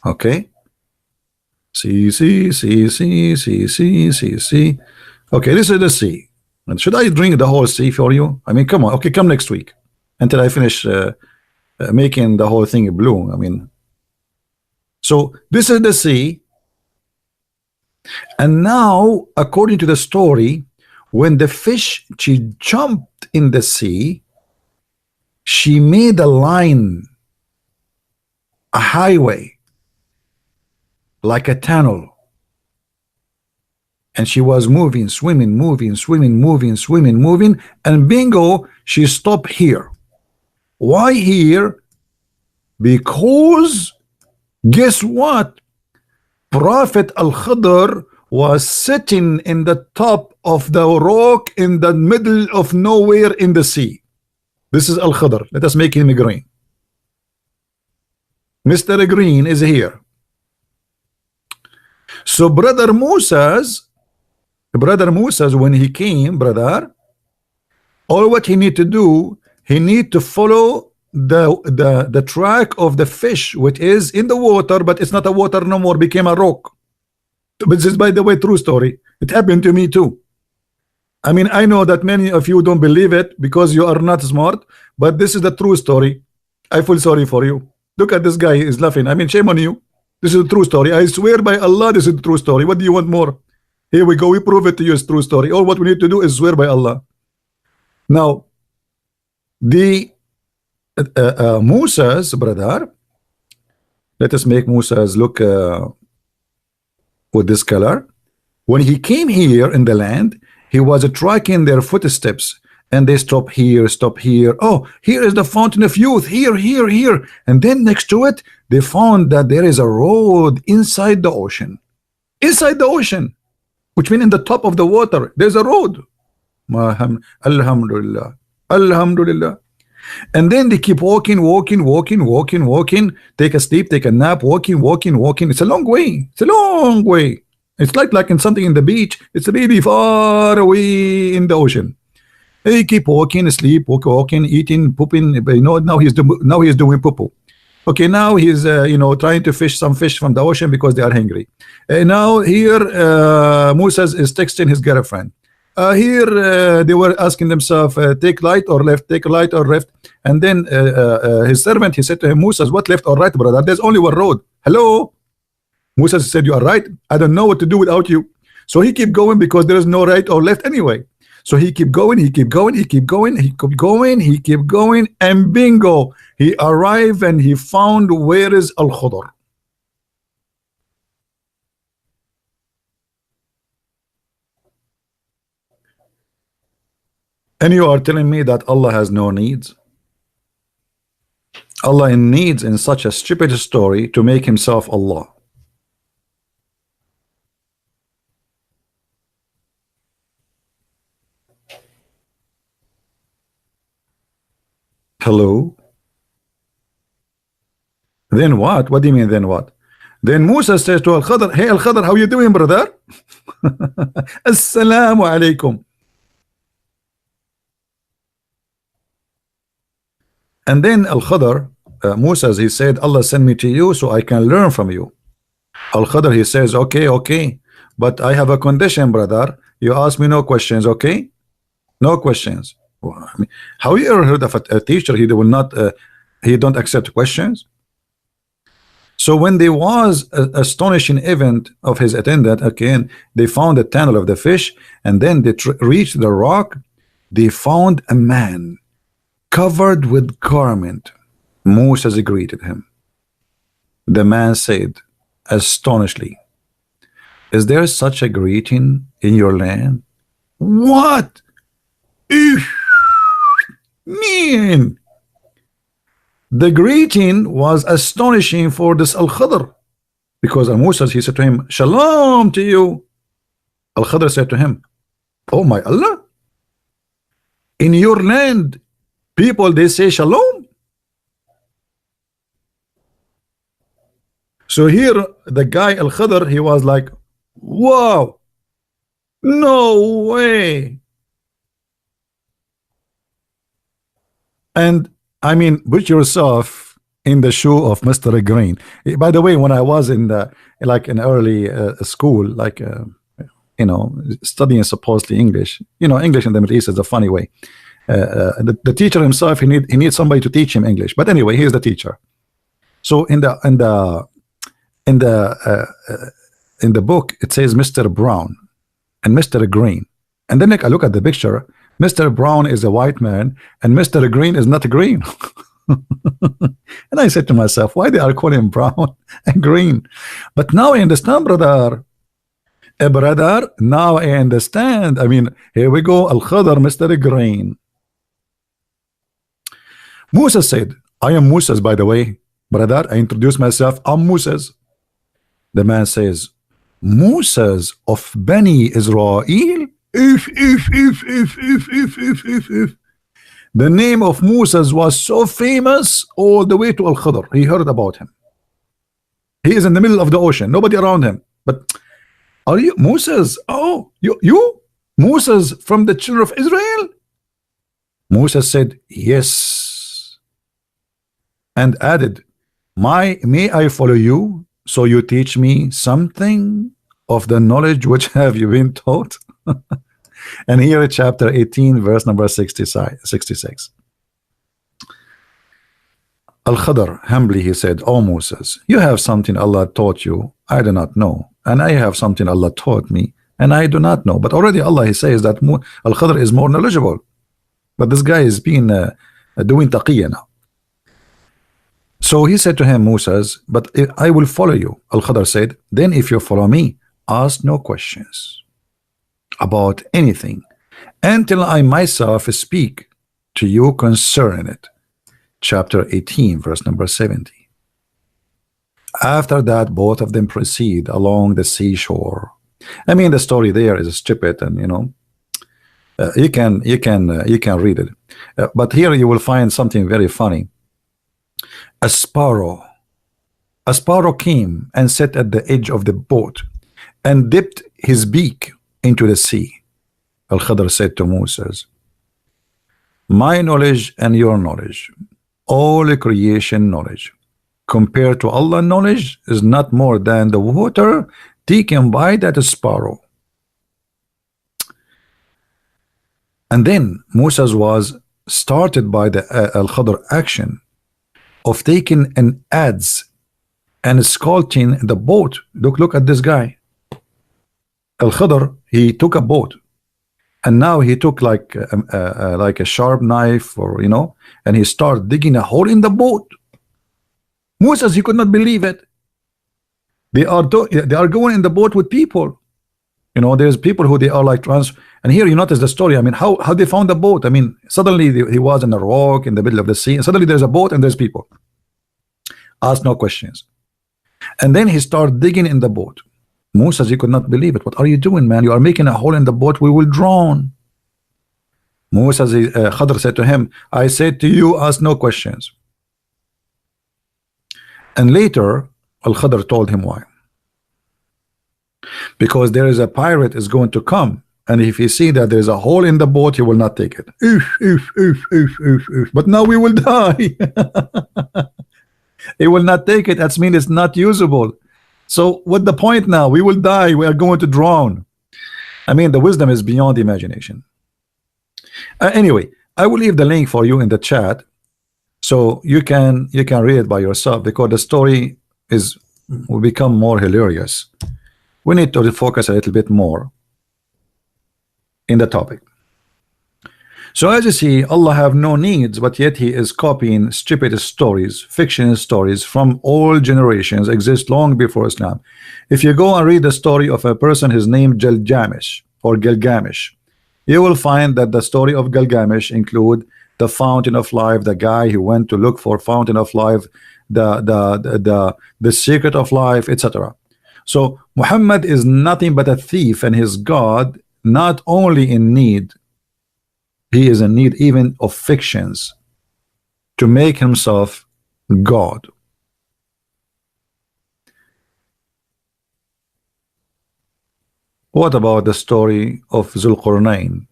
Okay. See. Okay, this is the sea. And should I drink the whole sea for you? I mean, come on. Okay, come next week until I finish making the whole thing blue. I mean, so this is the sea. And now, according to the story, when the fish, she jumped in the sea, she made a line, a highway, like a tunnel. And she was moving, swimming, and bingo, she stopped here. Why here? Because guess what? Prophet Al-Khidr was sitting in the top of the rock in the middle of nowhere in the sea. This is Al-Khidr. Let us make him green. Mr. Green is here. So brother Moses, when he came, brother, all what he need to do, he need to follow the track of the fish, which is in the water, but it's not a water no more, became a rock. But this is, by the way, true story. It happened to me too. I mean, I know that many of you don't believe it because you are not smart, but this is the true story. I feel sorry for you. Look at this guy, he is laughing. I mean, shame on you. This is a true story. I swear by Allah, this is a true story. What do you want more? Here we go. We prove it to you. It's true story. All what we need to do is swear by Allah. Now, the Moses, brother, let us make Moses look with this color. When he came here in the land, he was tracking their footsteps, and they stop here, stop here. Oh, here is the fountain of youth. Here. And then next to it, they found that there is a road inside the ocean. Inside the ocean, which means in the top of the water, there's a road. Alhamdulillah. And then they keep walking, take a sleep, take a nap, walking. It's a long way. It's like in something in the beach. It's really far away in the ocean. They keep walking, sleep, walking, eating, pooping. You know, now he's doing poo-poo. Okay, now he's trying to fish some fish from the ocean because they are hungry. Now here Moses is texting his girlfriend. Here they were asking themselves, take right or left, and then his servant, he said to him, Moses, what left or right, brother? There's only one road. Hello? Moses said, you are right. I don't know what to do without you. So he kept going because there is no right or left anyway. So he kept going, and bingo, he arrived and he found where is Al-Khidr. And you are telling me that Allah has no needs? Allah needs in such a stupid story to make himself Allah. Hello? Then what? What do you mean then what? Then Musa says to Al-Khidr, hey Al-Khidr, how you doing, brother? Assalamu alaikum. And then Al-Khadr, Musa, he said, Allah sent me to you so I can learn from you. Al-Khadr, he says, okay, okay, but I have a condition, brother. You ask me no questions, okay? No questions. Well, I mean, have you ever heard of a teacher he will not he don't accept questions? So when there was an astonishing event of his attendant, again, they found the tunnel of the fish, and then they reached the rock. They found a man covered with garment. Moses greeted him. The man said, astonishingly, is there such a greeting in your land? What? Man, the greeting was astonishing for this Al-Khadr, because Moses, he said to him, Shalom to you. Al-Khadr said to him, oh my Allah, in your land people they say Shalom. So here the guy Al-Khadr, he was like, wow, no way. And I mean, put yourself in the shoe of Mr. Green. By the way, when I was in the in early school, you know, studying supposedly English, you know, English in the Middle East is a funny way. The teacher himself, he needs somebody to teach him English. But anyway, here's the teacher. So in the book, it says Mr. Brown and Mr. Green, and then I look at the picture. Mr. Brown is a white man and Mr. Green is not green. And I said to myself, why they are calling him brown and green? But now I understand, brother. Brother, now I understand. I mean, here we go. Al-Khadr, Mr. Green. Moses said, I am Moses, by the way. Brother, I introduce myself. I'm Moses. The man says, Moses of Bani Israel? If. The name of Moses was so famous all the way to Al-Khadr. He heard about him. He is in the middle of the ocean, nobody around him. But are you Moses? Oh, you Moses from the children of Israel? Moses said, yes, and added, may I follow you so you teach me something of the knowledge which have you been taught? And here chapter 18 verse number 66. Al-Khadr humbly he said, oh Moses, you have something Allah taught you I do not know, and I have something Allah taught me and I do not know. But already Allah, he says that Al-Khadr is more knowledgeable, but this guy is being doing taqiyya now. So he said to him, Moses, but I will follow you. Al-Khadr said, then if you follow me, ask no questions about anything until I myself speak to you concerning it. Chapter 18 verse number 70. After that, both of them proceed along the seashore. I mean, the story there is stupid, and you know, you can read it, but here you will find something very funny. A sparrow came and sat at the edge of the boat and dipped his beak into the sea. Al-Khadr said to Moses, my knowledge and your knowledge, all creation knowledge, compared to Allah knowledge, is not more than the water taken by that sparrow. And then Moses was started by the Al-Khadr action of taking an adze and scalding the boat. Look at this guy. Al-Khadr, he took a boat, and now he took like a sharp knife, or you know, and he started digging a hole in the boat. Moses, he could not believe it. They are going in the boat with people. You know, there's people who they are like and here you notice the story. I mean, how they found the boat. I mean, suddenly he was in a rock in the middle of the sea, and suddenly there's a boat and there's people. Ask no questions. And then he started digging in the boat. Moses, he could not believe it. What are you doing, man? You are making a hole in the boat. We will drown. Moses, Khadr said to him, I said to you, ask no questions. And later, Al-Khadr told him why. Because there is a pirate is going to come and if he see that there's a hole in the boat, he will not take it. But now we will die. He will not take it. That means it's not usable. So what the point now? We will die. We are going to drown. I mean, the wisdom is beyond imagination. Anyway, I will leave the link for you in the chat, so you can read it by yourself, because the story will become more hilarious. We need to focus a little bit more in the topic. So as you see, Allah have no needs, but yet He is copying stupid stories, fiction stories from all generations, exist long before Islam. If you go and read the story of a person, his name Gilgamesh or Gilgamesh, you will find that the story of Gilgamesh include the fountain of life, the guy who went to look for fountain of life, the secret of life, etc. So Muhammad is nothing but a thief, and his God not only in need, he is in need even of fictions to make himself God. What about the story of Zulqarnain,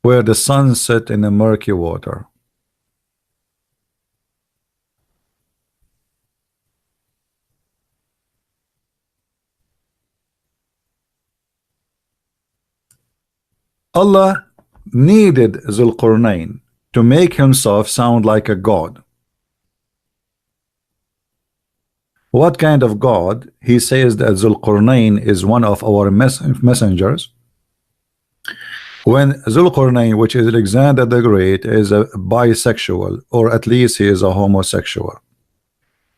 where the sun set in the murky water? Allah needed Zulqarnain to make himself sound like a god. What kind of god? He says that Zulqarnain is one of our messengers. When Zulqarnain, which is Alexander the Great, is a bisexual, or at least he is a homosexual,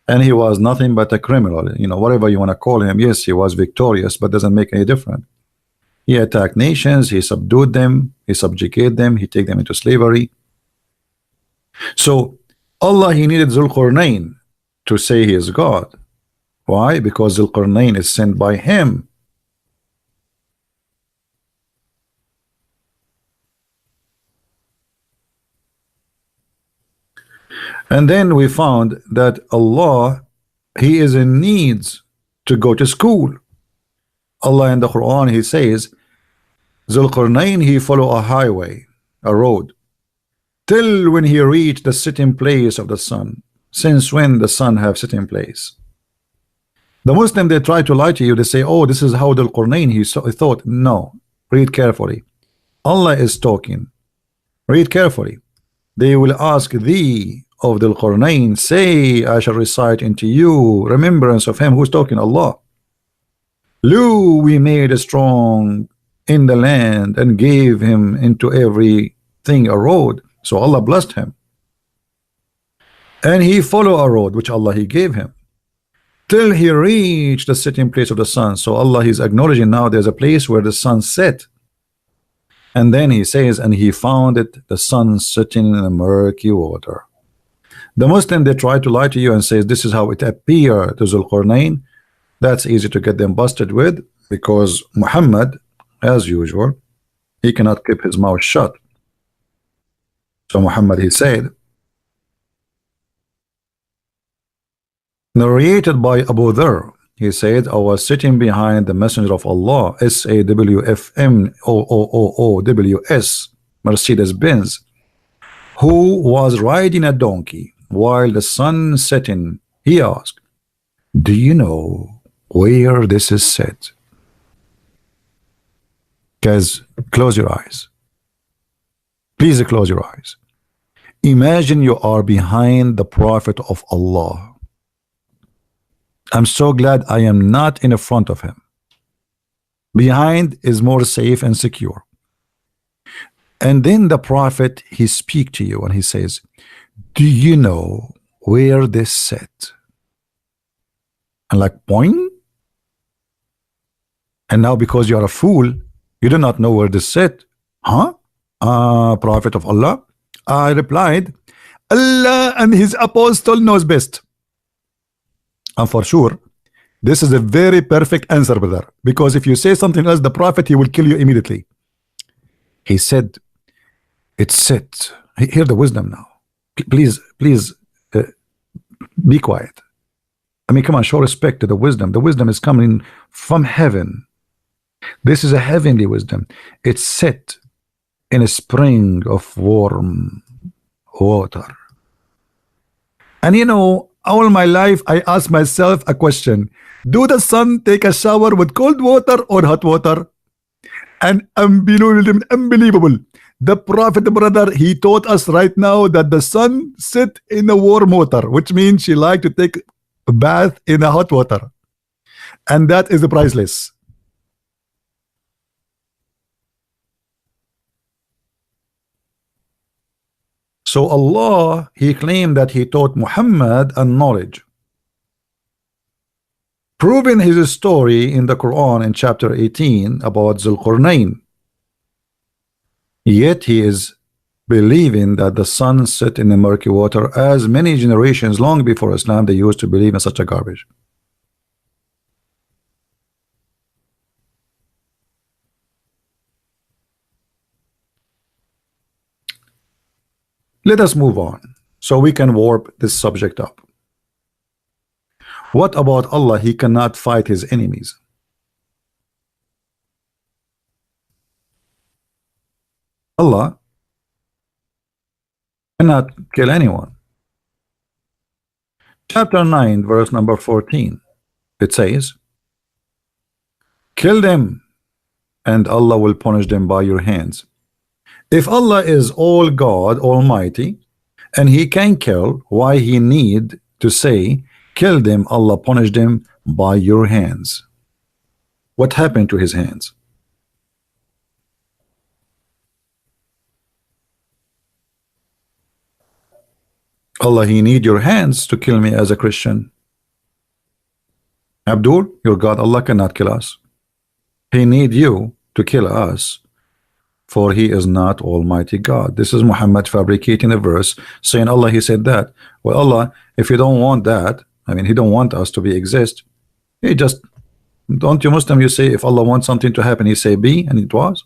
and he was nothing but a criminal, you know, whatever you want to call him. Yes, he was victorious, but doesn't make any difference. He attacked nations, he subdued them, he subjugated them, he take them into slavery. So Allah, he needed Zulqarnain to say he is God. Why? Because Zulqarnain is sent by him. And then we found that Allah, he is in needs to go to school. Allah in the Quran, he says, Zulqarnain, he follow a highway, a road, till when he reached the sitting place of the sun. Since when the sun have sitting place? The Muslim, they try to lie to you. They say, oh, this is how Zulqarnain he thought. No, read carefully. Allah is talking. Read carefully. They will ask thee of Zulqarnain, say, I shall recite into you remembrance of him. Who's talking? Allah. Lo, we made a strong in the land and gave him into everything a road. So Allah blessed him, and he followed a road which Allah he gave him till he reached the sitting place of the sun. So Allah is acknowledging now there's a place where the sun set, and then he says, and he found it, the sun sitting in the murky water. The Muslim, they try to lie to you and says this is how it appeared to Zulqarnain. That's easy to get them busted with, because Muhammad, as usual, he cannot keep his mouth shut. So Muhammad, he said, narrated by Abu Dharr, he said, I was sitting behind the messenger of Allah, SAWFMOOOWS, Mercedes-Benz, who was riding a donkey while the sun setting. He asked, do you know where this is set? Guys, close your eyes. Please close your eyes. Imagine you are behind the Prophet of Allah. I'm so glad I am not in the front of him. Behind is more safe and secure. And then the Prophet, he speak to you and he says, do you know where this set? And like, point. And now because you are a fool, you do not know where this set. Huh? Prophet of Allah? I replied, Allah and his apostle knows best. And for sure, this is a very perfect answer, brother, because if you say something else, the Prophet, he will kill you immediately. He said, it's set. Hear the wisdom now. Please be quiet. I mean, come on, show respect to the wisdom. The wisdom is coming from heaven. This is a heavenly wisdom. It's set in a spring of warm water. And you know, all my life I ask myself a question: do the sun take a shower with cold water or hot water? And unbelievable. The Prophet, brother, he taught us right now that the sun sit in the warm water, which means she like to take a bath in the hot water, and that is priceless. So Allah, he claimed that he taught Muhammad a knowledge, proving his story in the Quran in chapter 18 about Zulqarnain. Yet he is believing that the sun set in the murky water, as many generations long before Islam they used to believe in such a garbage. Let us move on so we can warp this subject up. What about Allah? He cannot fight his enemies. Allah cannot kill anyone. Chapter 9 verse number 14, it says, kill them and Allah will punish them by your hands. If Allah is all God Almighty and he can kill, why he need to say kill them, Allah punish them by your hands? What happened to his hands? Allah, he need your hands to kill me as a Christian. Abdul, your God Allah cannot kill us. He need you to kill us, for he is not Almighty God. This is Muhammad fabricating a verse saying Allah, he said that. Well, Allah, if you don't want that, I mean, he don't want us to be exist. He just, don't you Muslim, you say if Allah wants something to happen, he say be, and it was.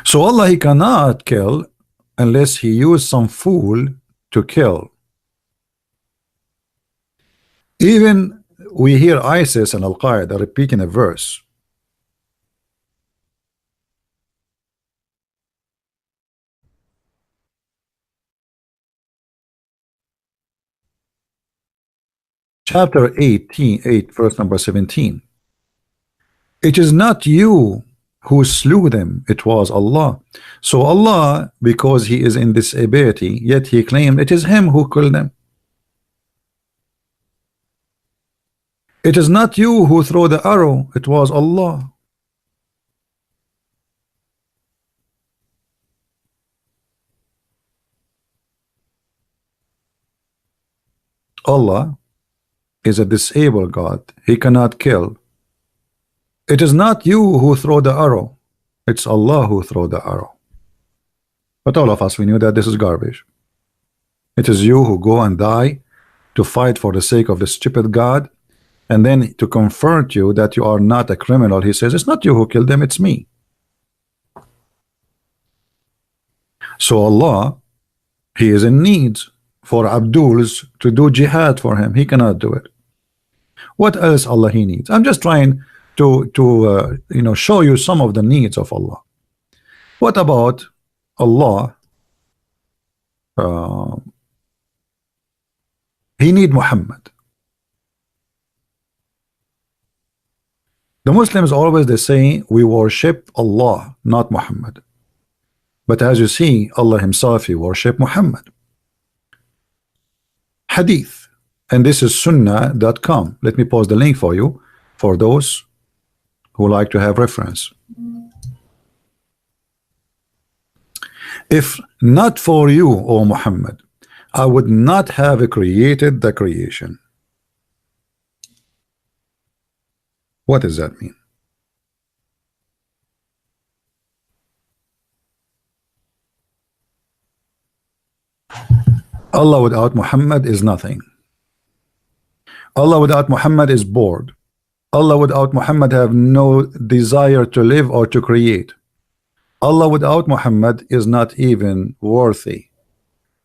So Allah, he cannot kill unless he used some fool to kill. Even we hear ISIS and Al-Qaeda repeating a verse. Chapter 18, verse number 17. It is not you who slew them, it was Allah. So Allah, because he is in this ability, yet he claimed it is him who killed them. It is not you who throw the arrow, it was Allah. Allah is a disabled God. He cannot kill. It is not you who throw the arrow, it's Allah who throw the arrow. But all of us, we knew that this is garbage. It is you who go and die to fight for the sake of the stupid God, and then to comfort you that you are not a criminal, he says it's not you who killed them, it's me. So Allah, he is in need for Abduls to do jihad for him. He cannot do it. What else Allah he needs? I'm just trying to you know, show you some of the needs of Allah. What about Allah? He need Muhammad. The Muslims always they say we worship Allah, not Muhammad. But as you see, Allah himself, he worship Muhammad. Hadith, and this is sunnah.com. Let me post the link for you, for those who like to have reference. If not for you, O Muhammad, I would not have created the creation. What does that mean? Allah without Muhammad is nothing. Allah without Muhammad is bored. Allah without Muhammad have no desire to live or to create. Allah without Muhammad is not even worthy.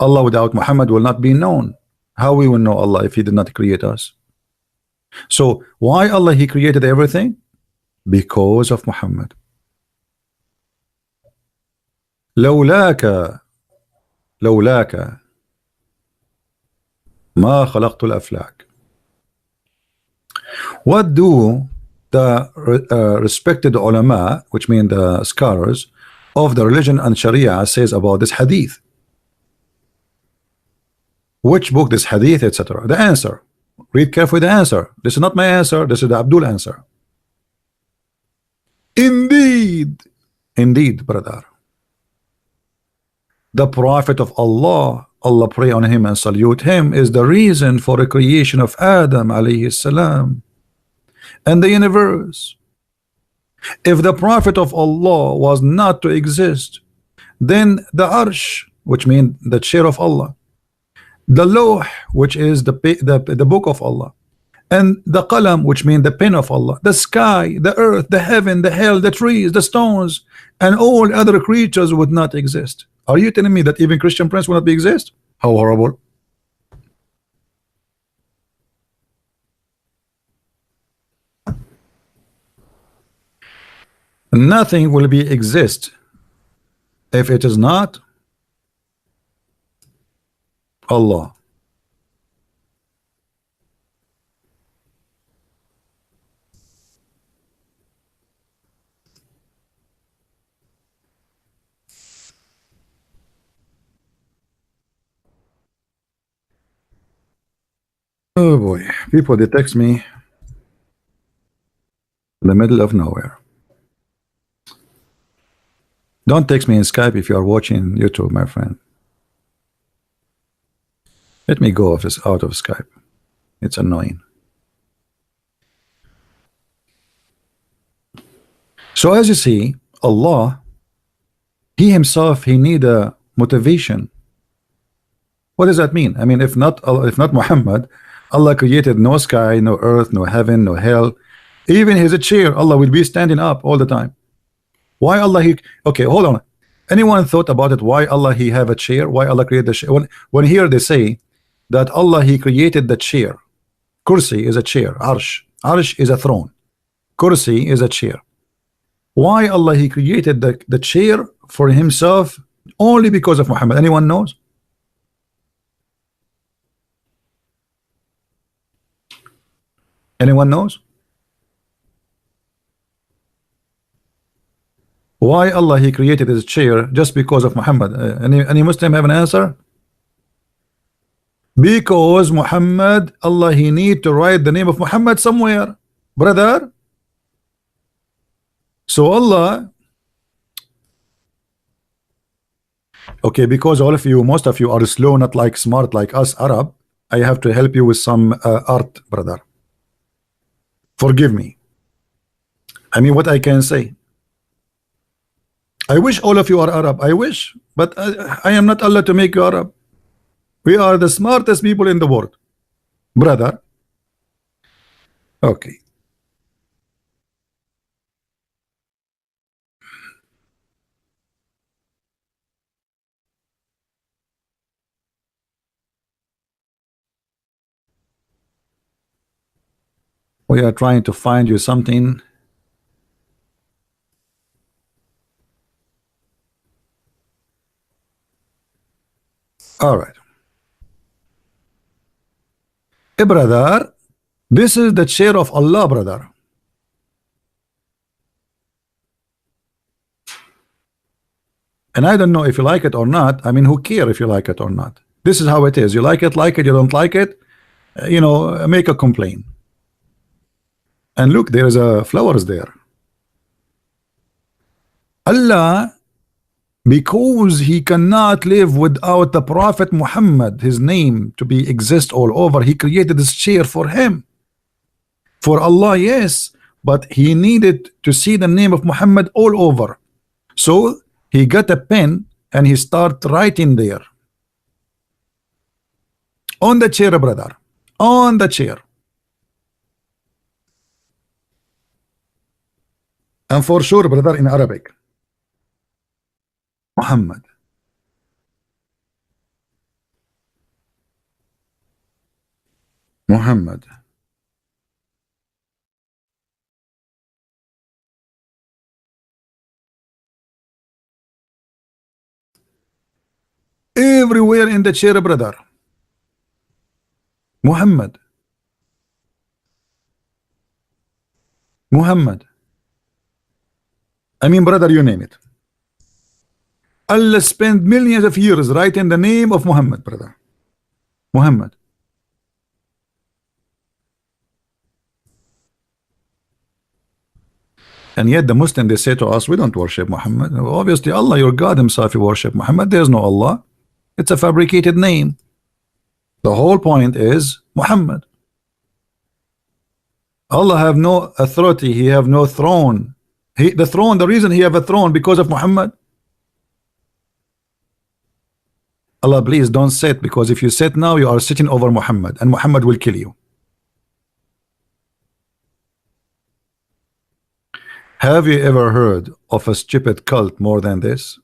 Allah without Muhammad will not be known. How we will know Allah if he did not create us? So why Allah he created everything? because of Muhammad. لولاك ما خلقت الأفلاك. What do the respected ulama, which mean the scholars of the religion and Sharia, says about this hadith? Which book this hadith, etc.? The answer. Read carefully the answer. This is not my answer. This is the Abdul answer. Indeed, brother. The Prophet of Allah, Allah pray on him and salute him, is the reason for the creation of Adam alayhi salam and the universe. If the Prophet of Allah was not to exist, then the Arsh, which means the chair of Allah, the Lawh, which is the book of Allah, and the Qalam, which means the pen of Allah, the sky, the earth, the heaven, the hell, the trees, the stones, and all other creatures would not exist. Are you telling me that even Christian Prince will not be exist? How horrible. Nothing will be exist if it is not Allah. Oh boy, people, they text me in the middle of nowhere. Don't text me in Skype if you are watching YouTube, my friend. Let me go out of Skype. It's annoying. So as you see, Allah, He Himself, He need a motivation. What does that mean? I mean, if not Muhammad, Allah created no sky, no earth, no heaven, no hell. Even His chair, Allah will be standing up all the time. Why Allah okay, hold on. Anyone thought about it? Why Allah He have a chair? Why Allah created the chair? When here they say that Allah He created the chair. Kursi is a chair. Arsh is a throne. Kursi is a chair. Why Allah He created the chair for Himself only because of Muhammad? Anyone knows? Anyone knows? Why Allah He created His chair just because of Muhammad? Any Muslim have an answer? Because Muhammad, Allah He need to write the name of Muhammad somewhere, brother. So Allah, okay, because all of you, most of you are slow, not like smart like us Arab, I have to help you with some art, brother. Forgive me. I mean, what I can say. I wish all of you are Arab. I wish, but I am not Allah to make you Arab. We are the smartest people in the world, brother. Okay. We are trying to find you something. All right. Hey, brother, this is the chair of Allah, brother. And I don't know if you like it or not. I mean, who care if you like it or not? This is how it is. You like it, you don't like it, you know, make a complaint. And look, there is a flowers there. Allah, because He cannot live without the Prophet Muhammad, his name to be exist all over, He created this chair for him. For Allah, yes, but He needed to see the name of Muhammad all over. So He got a pen and He start writing there. On the chair, brother. On the chair. And for sure, brother, in Arabic. Muhammad. Muhammad. everywhere in the chair, brother. Muhammad. Muhammad. I mean, brother, you name it. Allah spent millions of years writing the name of Muhammad, brother. Muhammad. And yet the Muslim, they say to us, we don't worship Muhammad. Obviously Allah, your God himself, you worship Muhammad. There's no Allah. It's a fabricated name. The whole point is Muhammad. Allah have no authority. He have no throne. The reason he have a throne because of Muhammad. Allah, please don't sit, because if you sit now, you are sitting over Muhammad, and Muhammad will kill you. Have you ever heard of a stupid cult more than this?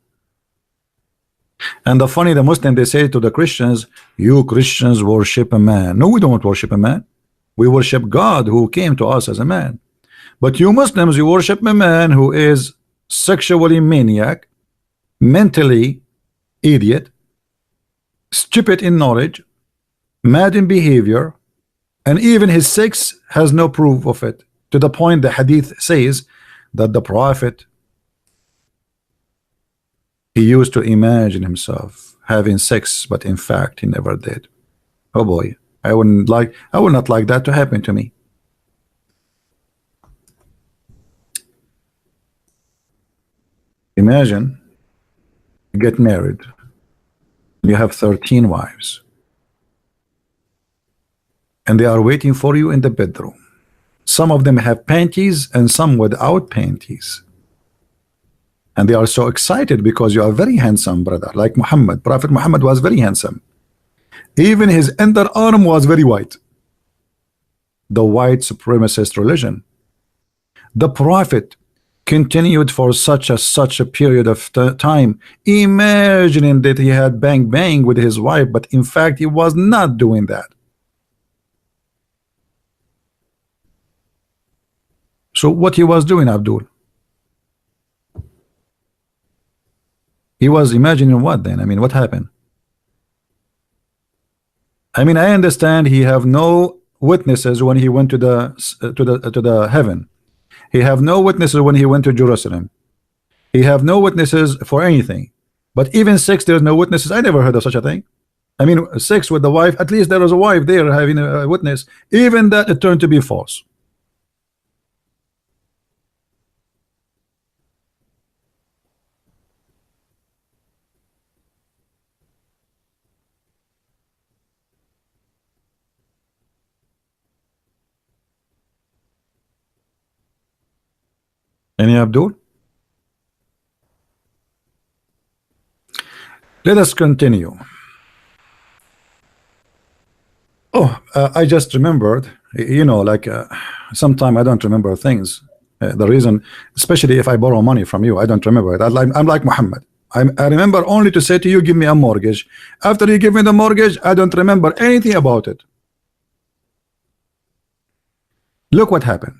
And the funny, the Muslim, they say to the Christians, you Christians worship a man. No, we don't worship a man. We worship God who came to us as a man. But you Muslims, you worship a man who is sexually maniac, mentally idiot, stupid in knowledge, mad in behavior, and even his sex has no proof of it, to the point the hadith says that the Prophet, he used to imagine himself having sex, but in fact he never did. Oh boy, I would not like that to happen to me. Imagine you get married, you have 13 wives, and they are waiting for you in the bedroom. Some of them have panties and some without panties, and they are so excited because you are very handsome, brother, like Muhammad. Prophet Muhammad was very handsome. Even his underarm was very white. The white supremacist religion. The Prophet continued for such a period of time, imagining that he had bang with his wife, but in fact he was not doing that. So what he was doing, Abdul? He was imagining what then? I mean, what happened? I mean, I understand he have no witnesses when he went to the heaven. He have no witnesses when he went to Jerusalem. He have no witnesses for anything. But even sex, there's no witnesses. I never heard of such a thing. I mean, sex with the wife, at least there was a wife there having a witness. Even that, it turned to be false. Any Abdul? Let us continue. Oh, I just remembered, you know, like sometime I don't remember things. The reason, especially if I borrow money from you, I don't remember it. I'm like Muhammad. I remember only to say to you, give me a mortgage. After you give me the mortgage, I don't remember anything about it. Look what happened.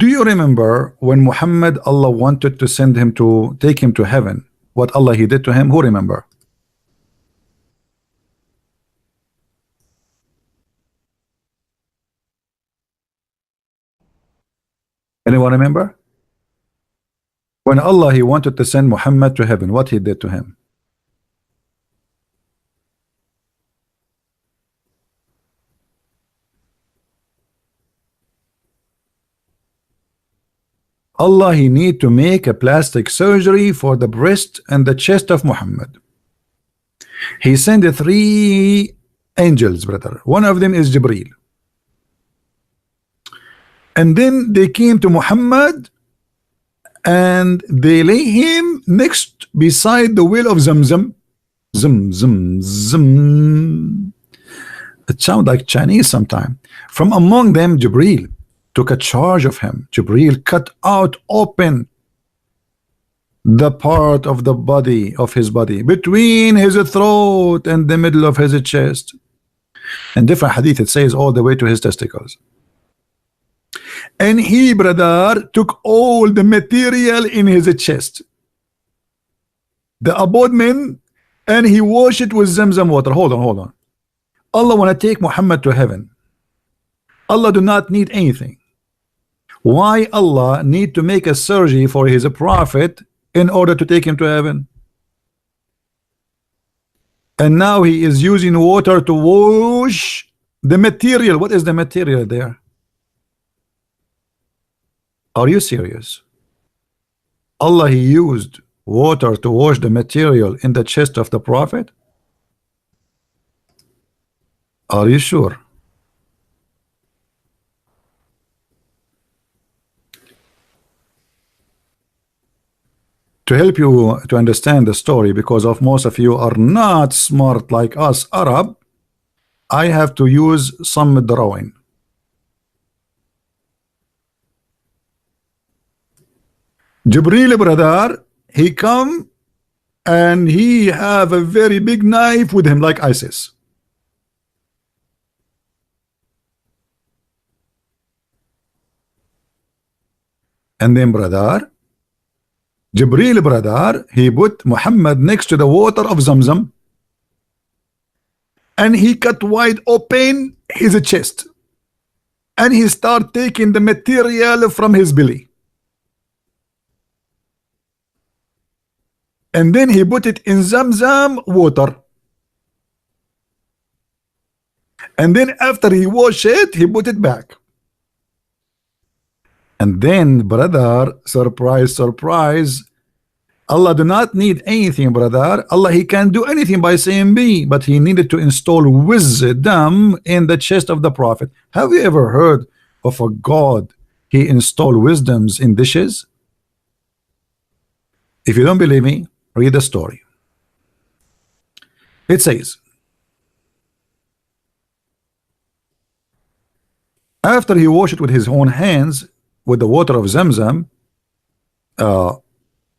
Do you remember when Muhammad, Allah wanted to send him to take him to heaven, what Allah he did to him? Who remember? Anyone remember? When Allah he wanted to send Muhammad to heaven, what he did to him? Allah he need to make a plastic surgery for the breast and the chest of Muhammad. He sent 3 angels, brother. One of them is Jibreel. And then they came to Muhammad and they lay him next beside the well of Zamzam. Zam. It sounds like Chinese sometime. From among them, Jibreel took a charge of him. Jibreel cut out open the part of the body of his body between his throat and the middle of his chest. In different hadith it says all the way to his testicles. And he, brother, took all the material in his chest. the abode and he washed it with Zamzam water. Hold on. Allah want to take Muhammad to heaven. Allah do not need anything. Why Allah need to make a surgery for his prophet in order to take him to heaven? And now he is using water to wash the material. What is the material there? Are you serious? Allah, he used water to wash the material in the chest of the prophet? Are you sure? To help you to understand the story, because of most of you are not smart like us Arab, I have to use some drawing. Jibril brother, he come and he have a very big knife with him like ISIS. And then brother, Jibril brother, he put Muhammad next to the water of Zamzam and he cut wide open his chest and he start taking the material from his belly. And then he put it in Zamzam water. And then after he washed it, he put it back. And then, brother, surprise, surprise, Allah do not need anything, brother. Allah, he can do anything by saying be, but he needed to install wisdom in the chest of the prophet. Have you ever heard of a God he installed wisdoms in dishes? If you don't believe me, read the story. It says, after he washed it with his own hands with the water of Zamzam,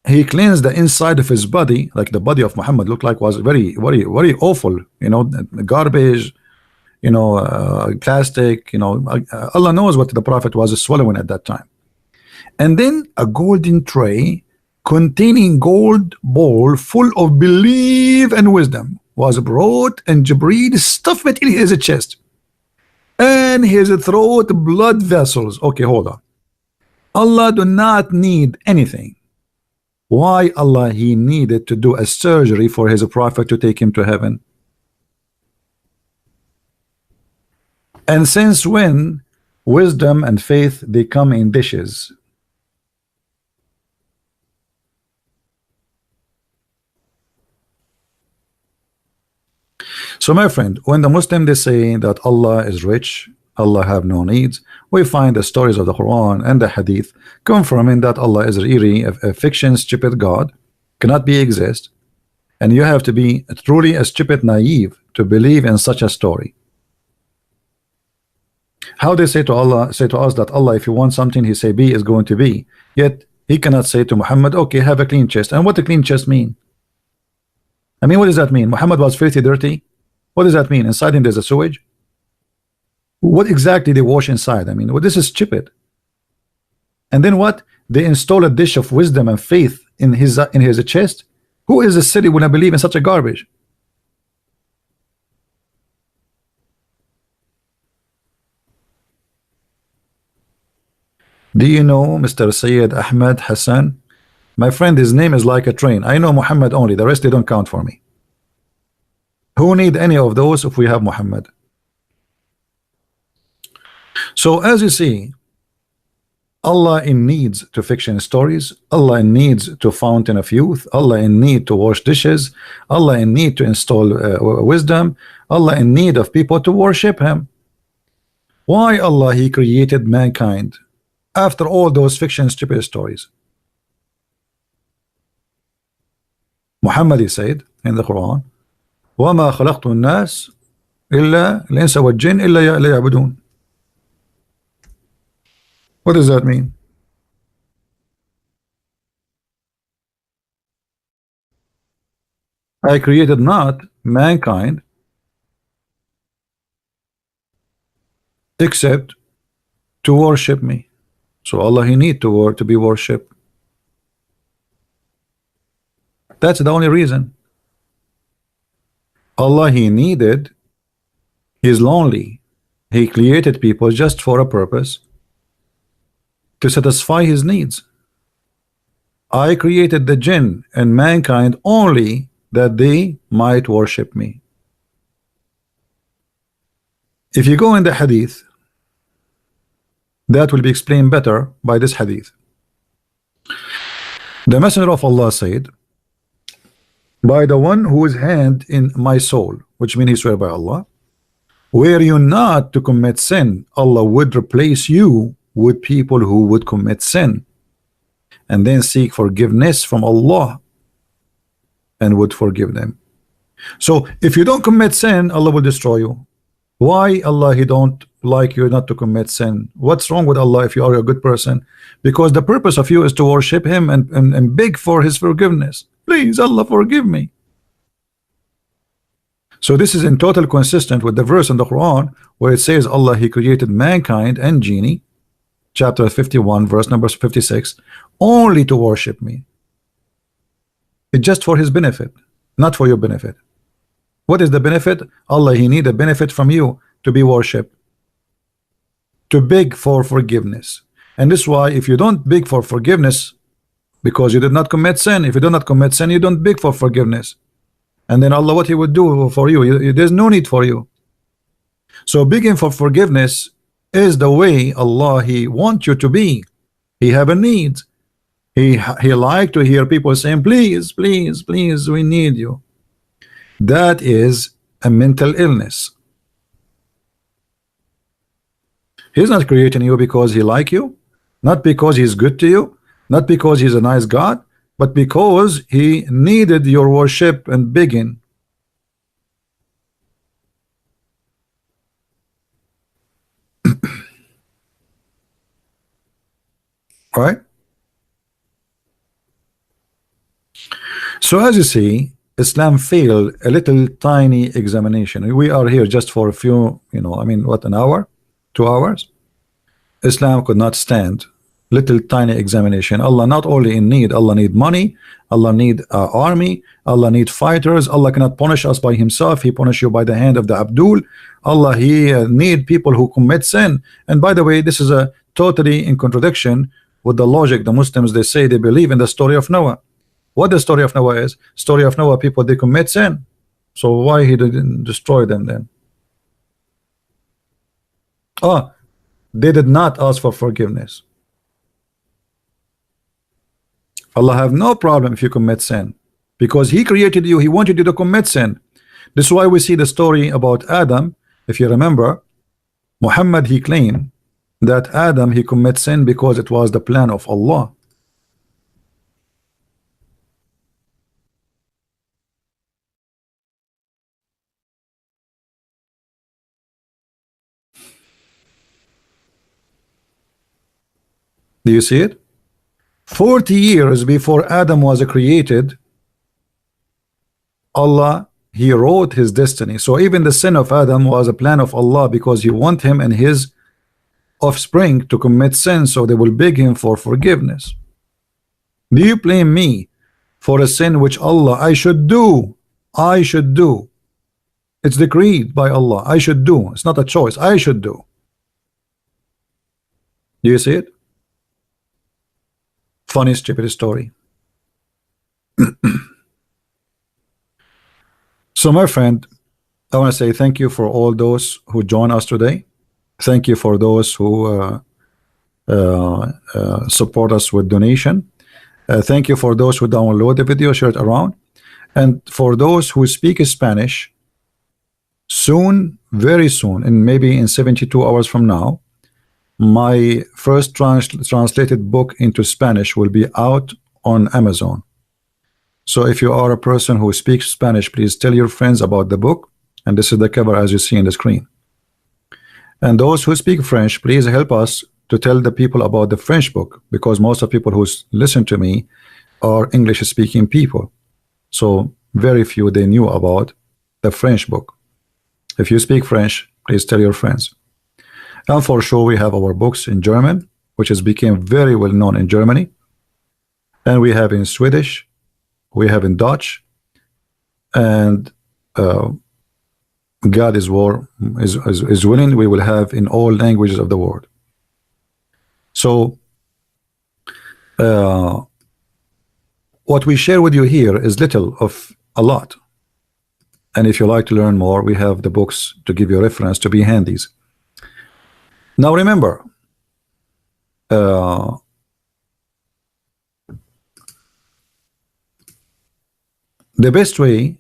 he cleansed the inside of his body, like the body of Muhammad looked like was very awful, you know, garbage, you know, plastic, you know, Allah knows what the prophet was swallowing at that time. And then a golden tray containing gold bowl full of belief and wisdom was brought, and Jibreel stuffed it in his chest and his throat blood vessels. Okay, hold on. Allah do not need anything. Why Allah he needed to do a surgery for his prophet to take him to heaven? And since when wisdom and faith they come in dishes? So my friend, when the Muslim they say that Allah is rich, Allah have no needs, we find the stories of the Quran and the Hadith confirming that Allah is really a fiction, stupid God, cannot be exist, and you have to be truly a stupid naive to believe in such a story. How they say to Allah, say to us that Allah, if you want something, he say be is going to be, yet he cannot say to Muhammad, okay, have a clean chest. And what a clean chest mean? I mean, what does that mean? Muhammad was filthy, dirty. What does that mean? Inside him there's a sewage. What exactly they wash inside? I mean, well, this is stupid. And then what? They install a dish of wisdom and faith in his chest. Who is a city when I believe in such a garbage? Do you know Mr. Sayyid Ahmed Hassan? My friend, his name is like a train. I know Muhammad only. The rest they don't count for me. Who need any of those if we have Muhammad? So as you see, Allah in needs to fiction stories, Allah in needs to fountain of youth, Allah in need to wash dishes, Allah in need to install wisdom, Allah in need of people to worship him. Why Allah he created mankind after all those fiction stupid stories? Muhammad he said in the Quran, وَمَا خَلَقْتُ النَّاسِ إِلَّا الْإِنسَ وَالْجِنَّ إِلَّا لِيَعْبُدُونَ. What does that mean? I created not mankind except to worship me. So Allah he need to be worshipped. That's the only reason. Allah, he needed, he's lonely. He created people just for a purpose, to satisfy his needs. I created the jinn and mankind only that they might worship me. If you go in the hadith, that will be explained better by this hadith. The Messenger of Allah said, by the one whose hand in my soul, which means he swear by Allah, were you not to commit sin, Allah would replace you with people who would commit sin and then seek forgiveness from Allah and would forgive them. So if you don't commit sin, Allah will destroy you. Why Allah, he don't like you not to commit sin? What's wrong with Allah if you are a good person? Because the purpose of you is to worship him and beg for his forgiveness. Please, Allah, forgive me. So this is in total consistent with the verse in the Quran where it says Allah, he created mankind and genie, chapter 51 verse number 56, only to worship me. It's just for his benefit, not for your benefit. What is the benefit? Allah, he need a benefit from you to be worshipped, to beg for forgiveness. And this is why if you don't beg for forgiveness because you did not commit sin, if you do not commit sin, you don't beg for forgiveness. And then Allah, what he would do for you, there's no need for you. So begging for forgiveness is the way Allah, he wants you to be. He have a need. He like to hear people saying, please, please, please, we need you. That is a mental illness. He's not creating you because he like you, not because he's good to you, not because he's a nice God, but because he needed your worship and begging. Right? So as you see, Islam failed a little tiny examination. We are here just for a few, I mean, what, an hour, 2 hours? Islam could not stand little tiny examination. Allah not only in need, Allah need money, Allah need army, Allah need fighters. Allah cannot punish us by himself. He punish you by the hand of the Abdul. Allah, he need people who commit sin. And by the way, this is a totally in contradiction with the logic. The Muslims, they say they believe in the story of Noah. What the story of Noah is? Story of Noah, people, they commit sin. So why he didn't destroy them then? Oh, they did not ask for forgiveness. Allah have no problem if you commit sin, because he created you, he wanted you to commit sin. This is why we see the story about Adam. If you remember, Muhammad, he claimed that Adam, he commit sin because it was the plan of Allah. Do you see it? 40 years before Adam was created, Allah, he wrote his destiny. So even the sin of Adam was a plan of Allah, because he want him and his offspring to commit sin, so they will beg him for forgiveness. Do you blame me for a sin which Allah, I should do? It's decreed by Allah. I should do. It's not a choice. I should do. Do you see it? Funny, stupid story. So my friend, I want to say thank you for all those who join us today. Thank you for those who support us with donation. Thank you for those who download the video, share it around. And for those who speak Spanish, soon, very soon, and maybe in 72 hours from now, my first translated book into Spanish will be out on Amazon. So if you are a person who speaks Spanish, please tell your friends about the book. And this is the cover as you see in the screen. And those who speak French, please help us to tell the people about the French book, because most of the people who listen to me are English speaking people. So very few they knew about the French book. If you speak French, please tell your friends. And for sure, we have our books in German, which has become very well known in Germany. And we have in Swedish, we have in Dutch, and God is willing, we will have in all languages of the world. So what we share with you here is little of a lot, and if you like to learn more, we have the books to give you a reference to be handies. Now remember, the best way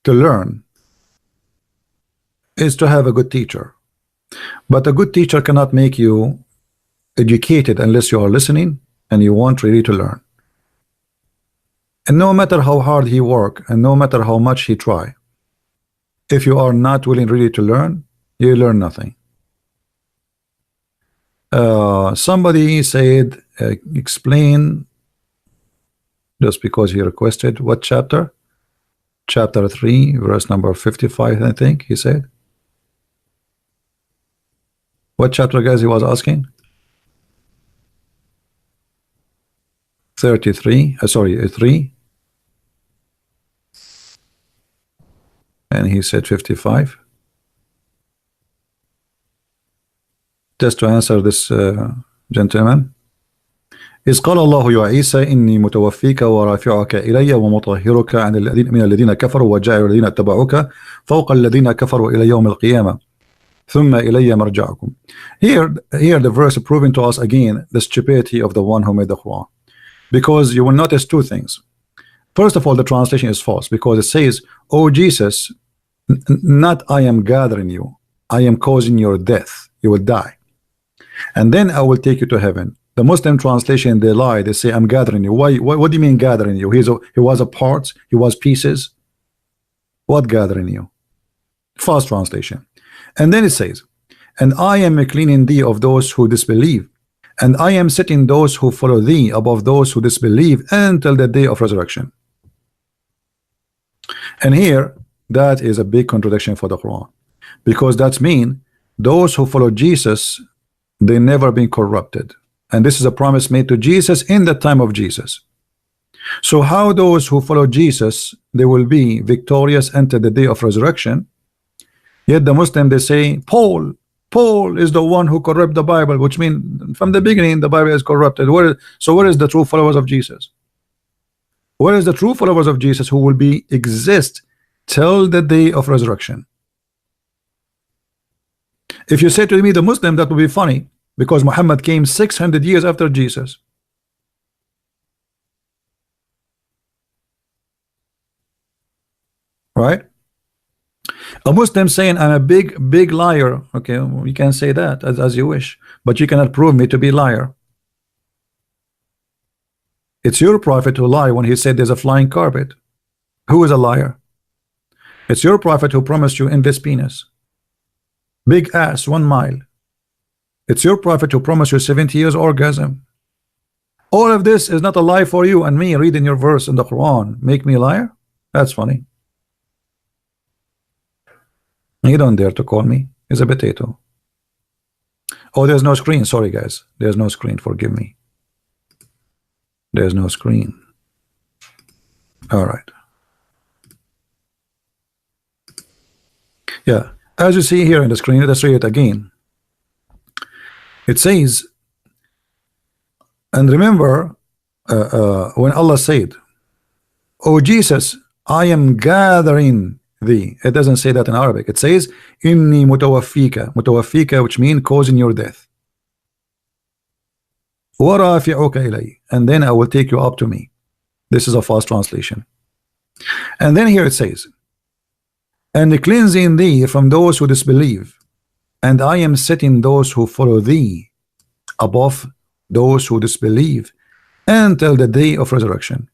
to learn is to have a good teacher, but a good teacher cannot make you educated unless you are listening and you want really to learn. And no matter how hard he work and no matter how much he try, if you are not willing really to learn, you learn nothing. Somebody said explain, just because he requested, what chapter? Chapter 3 verse number 55, I think he said. What chapter, guys, he was asking? 33, sorry, 3, and he said 55. Just to answer this gentleman, إذ قال الله يا عيسى إني متوفيك ورافعك إلي ومطهرك عن الذين من الذين كفروا وجاعل الذين اتبعوك فوق الذين كفروا إلى يوم القيامة ثم إلي مرجعكم. Here the verse proving to us again the stupidity of the one who made the Quran, because you will notice two things. First of all, the translation is false, because it says, "Oh Jesus, not I am gathering you, I am causing your death, you will die, and then I will take you to heaven." The Muslim translation, they lie, they say I'm gathering you. Why? What do you mean gathering you? He was a parts, he was pieces. What gathering you? False translation. And then it says, "And I am cleaning thee of those who disbelieve, and I am setting those who follow thee above those who disbelieve until the day of resurrection." And here, that is a big contradiction for the Quran, because that means those who follow Jesus, they never been corrupted, and this is a promise made to Jesus in the time of Jesus. So how those who follow Jesus, they will be victorious until the day of resurrection? Yet the Muslim, they say Paul is the one who corrupt the Bible, which means from the beginning the Bible is corrupted. So where is the true followers of Jesus? Where is the true followers of Jesus who will be exist till the day of resurrection? If you say to me the Muslim, that would be funny, because Muhammad came 600 years after Jesus. Right? A Muslim saying I'm a big liar. Okay, you can say that as you wish, but you cannot prove me to be a liar. It's your prophet who lied when he said there's a flying carpet. Who is a liar? It's your prophet who promised you endless penis, big ass 1 mile. It's your prophet who promised you 70 years orgasm. All of this is not a lie for you, and me reading your verse in the Quran make me a liar? That's funny. You don't dare to call me. It's a potato. Oh, there's no screen. Sorry, guys. There's no screen. Forgive me. There's no screen. All right. Yeah. As you see here in the screen, let's read it again. It says, and remember when Allah said, "Oh Jesus, I am gathering thee." It doesn't say that in Arabic. It says inni mutawaffika, which means causing your death. Warafi'uka ilay, and then I will take you up to me. This is a false translation. And then here it says, and cleansing thee from those who disbelieve, and I am setting those who follow thee above those who disbelieve until the day of resurrection.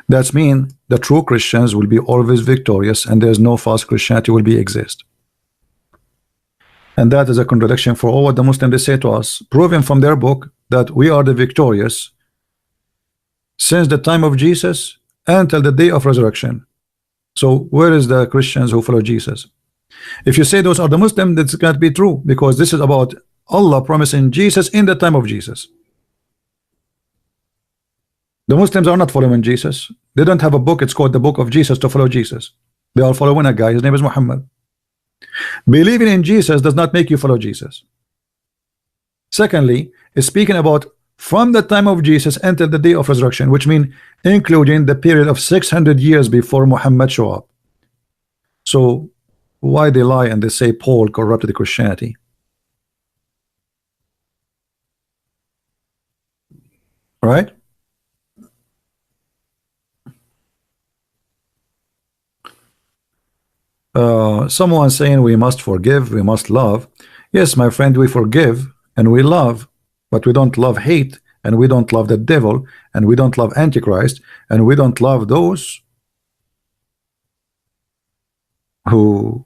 That means the true Christians will be always victorious, and there's no false Christianity will be exist. And that is a contradiction for all what the Muslims they say to us, proven from their book that we are the victorious since the time of Jesus until the day of resurrection. So where is the Christians who follow Jesus? If you say those are the Muslims, that's can't be true, because this is about Allah promising Jesus in the time of Jesus. The Muslims are not following Jesus. They don't have a book. It's called the Book of Jesus to follow Jesus. They are following a guy. His name is Muhammad. Believing in Jesus does not make you follow Jesus. Secondly, is speaking about from the time of Jesus until the day of resurrection, which means including the period of 600 years before Muhammad show up. So why they lie and they say Paul corrupted Christianity? Right? Someone saying we must forgive, we must love. Yes, my friend, we forgive and we love, but we don't love hate, and we don't love the devil, and we don't love Antichrist, and we don't love those who,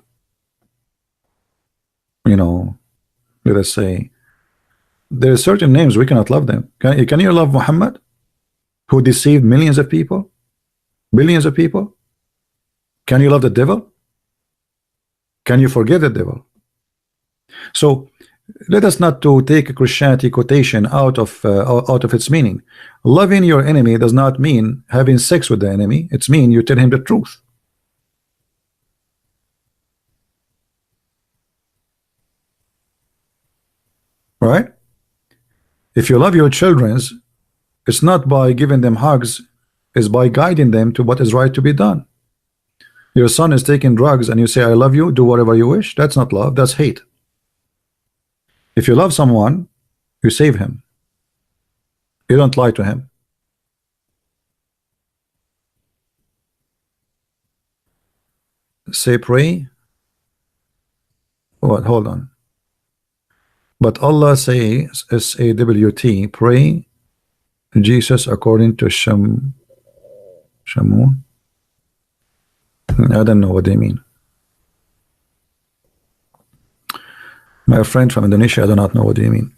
you know, let us say, there are certain names we cannot love them. Can you love Muhammad, who deceived millions of people, billions of people? Can you love the devil? Can you forgive the devil? So let us not to take a Christianity quotation out of its meaning. Loving your enemy does not mean having sex with the enemy. It's mean you tell him the truth. Right? If you love your children, it's not by giving them hugs, it's by guiding them to what is right to be done. Your son is taking drugs and you say I love you, do whatever you wish. That's not love, that's hate. If you love someone, you save him. You don't lie to him. Say pray. What? Hold on. But Allah says SAWT, pray Jesus according to Shamoun. I don't know what they mean. My friend from Indonesia, I do not know what they mean.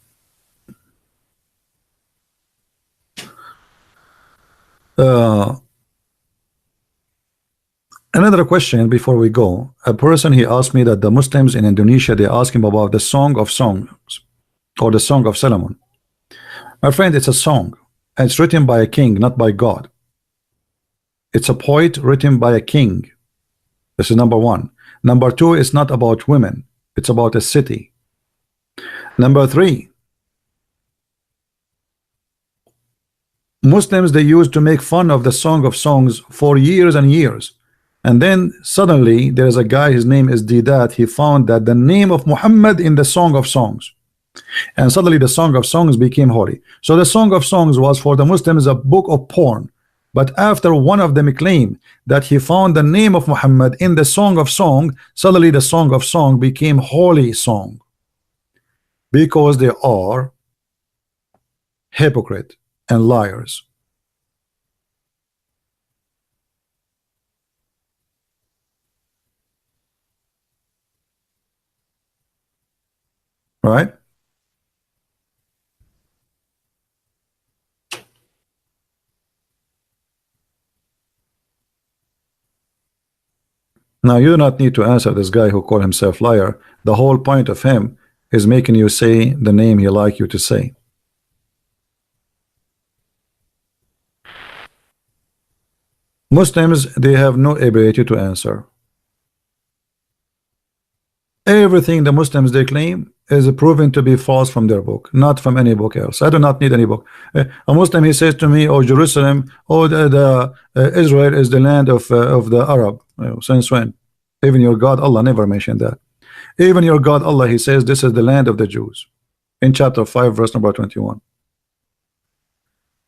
Another question before we go. A person, he asked me that the Muslims in Indonesia, they ask him about the Song of Songs or the Song of Solomon. My friend, it's a song. It's written by a king, not by God. It's a poet written by a king. This is number one. Number two, it's not about women. It's about a city. Number three, Muslims, they used to make fun of the Song of Songs for years and years. And then suddenly there's a guy, his name is Didat. He found that the name of Muhammad in the Song of Songs. And suddenly the Song of Songs became holy. So the Song of Songs was for the Muslims a book of porn. But after one of them claimed that he found the name of Muhammad in the Song of Song, suddenly the Song of Song became holy song. Because they are hypocrite and liars. Right? Now you do not need to answer this guy who called himself liar. The whole point of him is making you say the name he like you to say. Muslims, they have no ability to answer. Everything the Muslims they claim is proven to be false from their book, not from any book else. I do not need any book. A Muslim, he says to me, oh Jerusalem, oh Israel is the land of the Arab. Since when? Even your God Allah never mentioned that. Even your God Allah, he says this is the land of the Jews in chapter 5 verse number 21.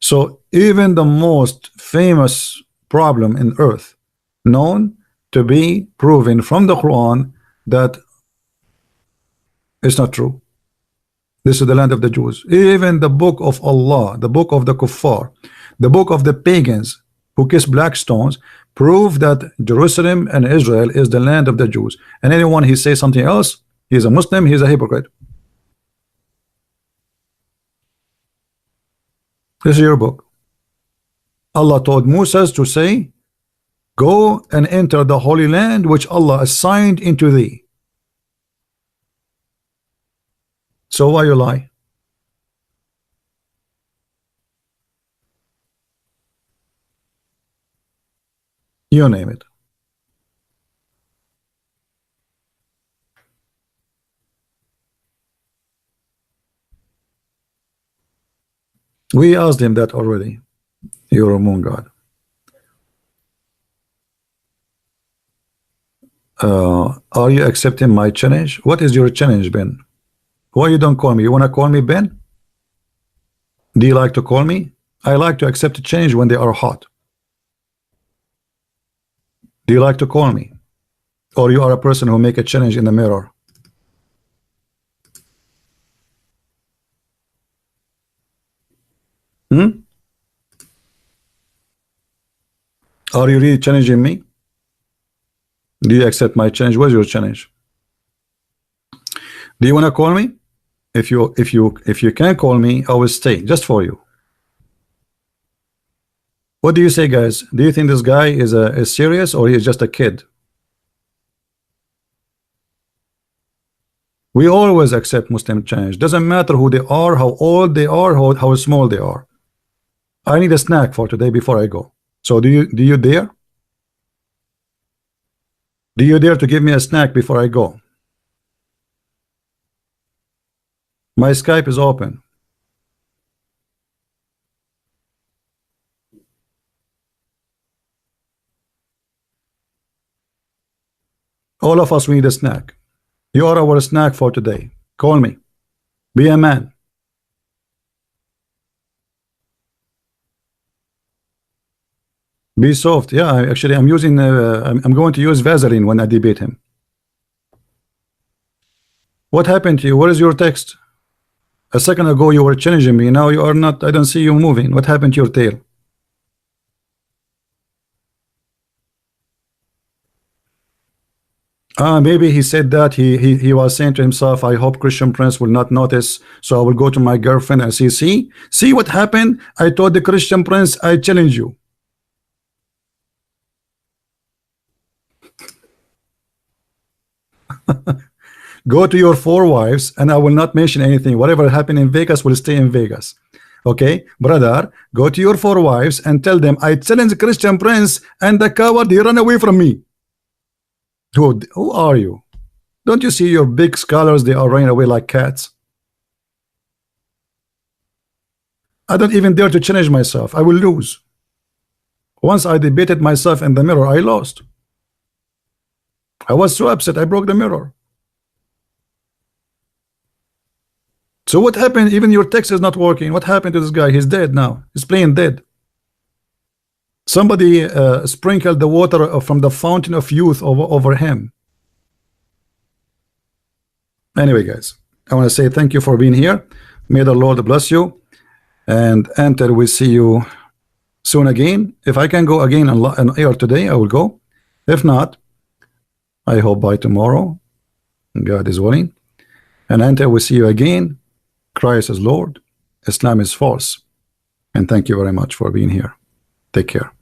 So even the most famous problem in earth known to be proven from the Quran that it's not true. This is the land of the Jews. Even the book of Allah, the book of the kuffar, the book of the pagans who kiss black stones, prove that Jerusalem and Israel is the land of the Jews. And anyone he says something else, he's a Muslim, he's a hypocrite. This is your book. Allah told Moses to say, go and enter the holy land which Allah assigned into thee. So why you lie? You name it. We asked him that already. You're a moon god. Are you accepting my challenge? What is your challenge, Ben? Why you don't call me? You want to call me Ben? Do you like to call me? I like to accept a change when they are hot. Do you like to call me? Or you are a person who make a challenge in the mirror? Are you really challenging me? Do you accept my challenge? What's your challenge? Do you want to call me? If you can call me, I will stay just for you. What do you say, guys? Do you think this guy is serious, or he is just a kid? We always accept Muslim challenge. Doesn't matter who they are, how old they are, how small they are. I need a snack for today before I go. So do you dare? Do you dare to give me a snack before I go? My Skype is open. All of us, we need a snack. You are our snack for today. Call me. Be a man. Be soft. Yeah, actually, I'm using. I'm going to use Vaseline when I debate him. What happened to you? What is your text? A second ago you were challenging me. Now you are not. I don't see you moving. What happened to your tail? Maybe he said that he was saying to himself, I hope Christian Prince will not notice, so I will go to my girlfriend and see what happened. I told the Christian Prince I challenge you. Go to your 4 wives and I will not mention anything. Whatever happened in Vegas will stay in Vegas. Okay, brother, go to your 4 wives and tell them I challenge Christian Prince, and the coward, he ran away from me. Who are you? Don't you see your big scholars? They are running away like cats. I don't even dare to challenge myself. I will lose. Once I debated myself in the mirror, I lost. I was so upset I broke the mirror. So what happened? Even your text is not working. What happened to this guy? He's dead now. He's playing dead. Somebody sprinkled the water from the fountain of youth over him. Anyway, guys, I want to say thank you for being here. May the Lord bless you. And until we see you soon again. If I can go again on air today, I will go. If not, I hope by tomorrow, God is willing. And until we see you again, Christ is Lord, Islam is false. And thank you very much for being here. Take care.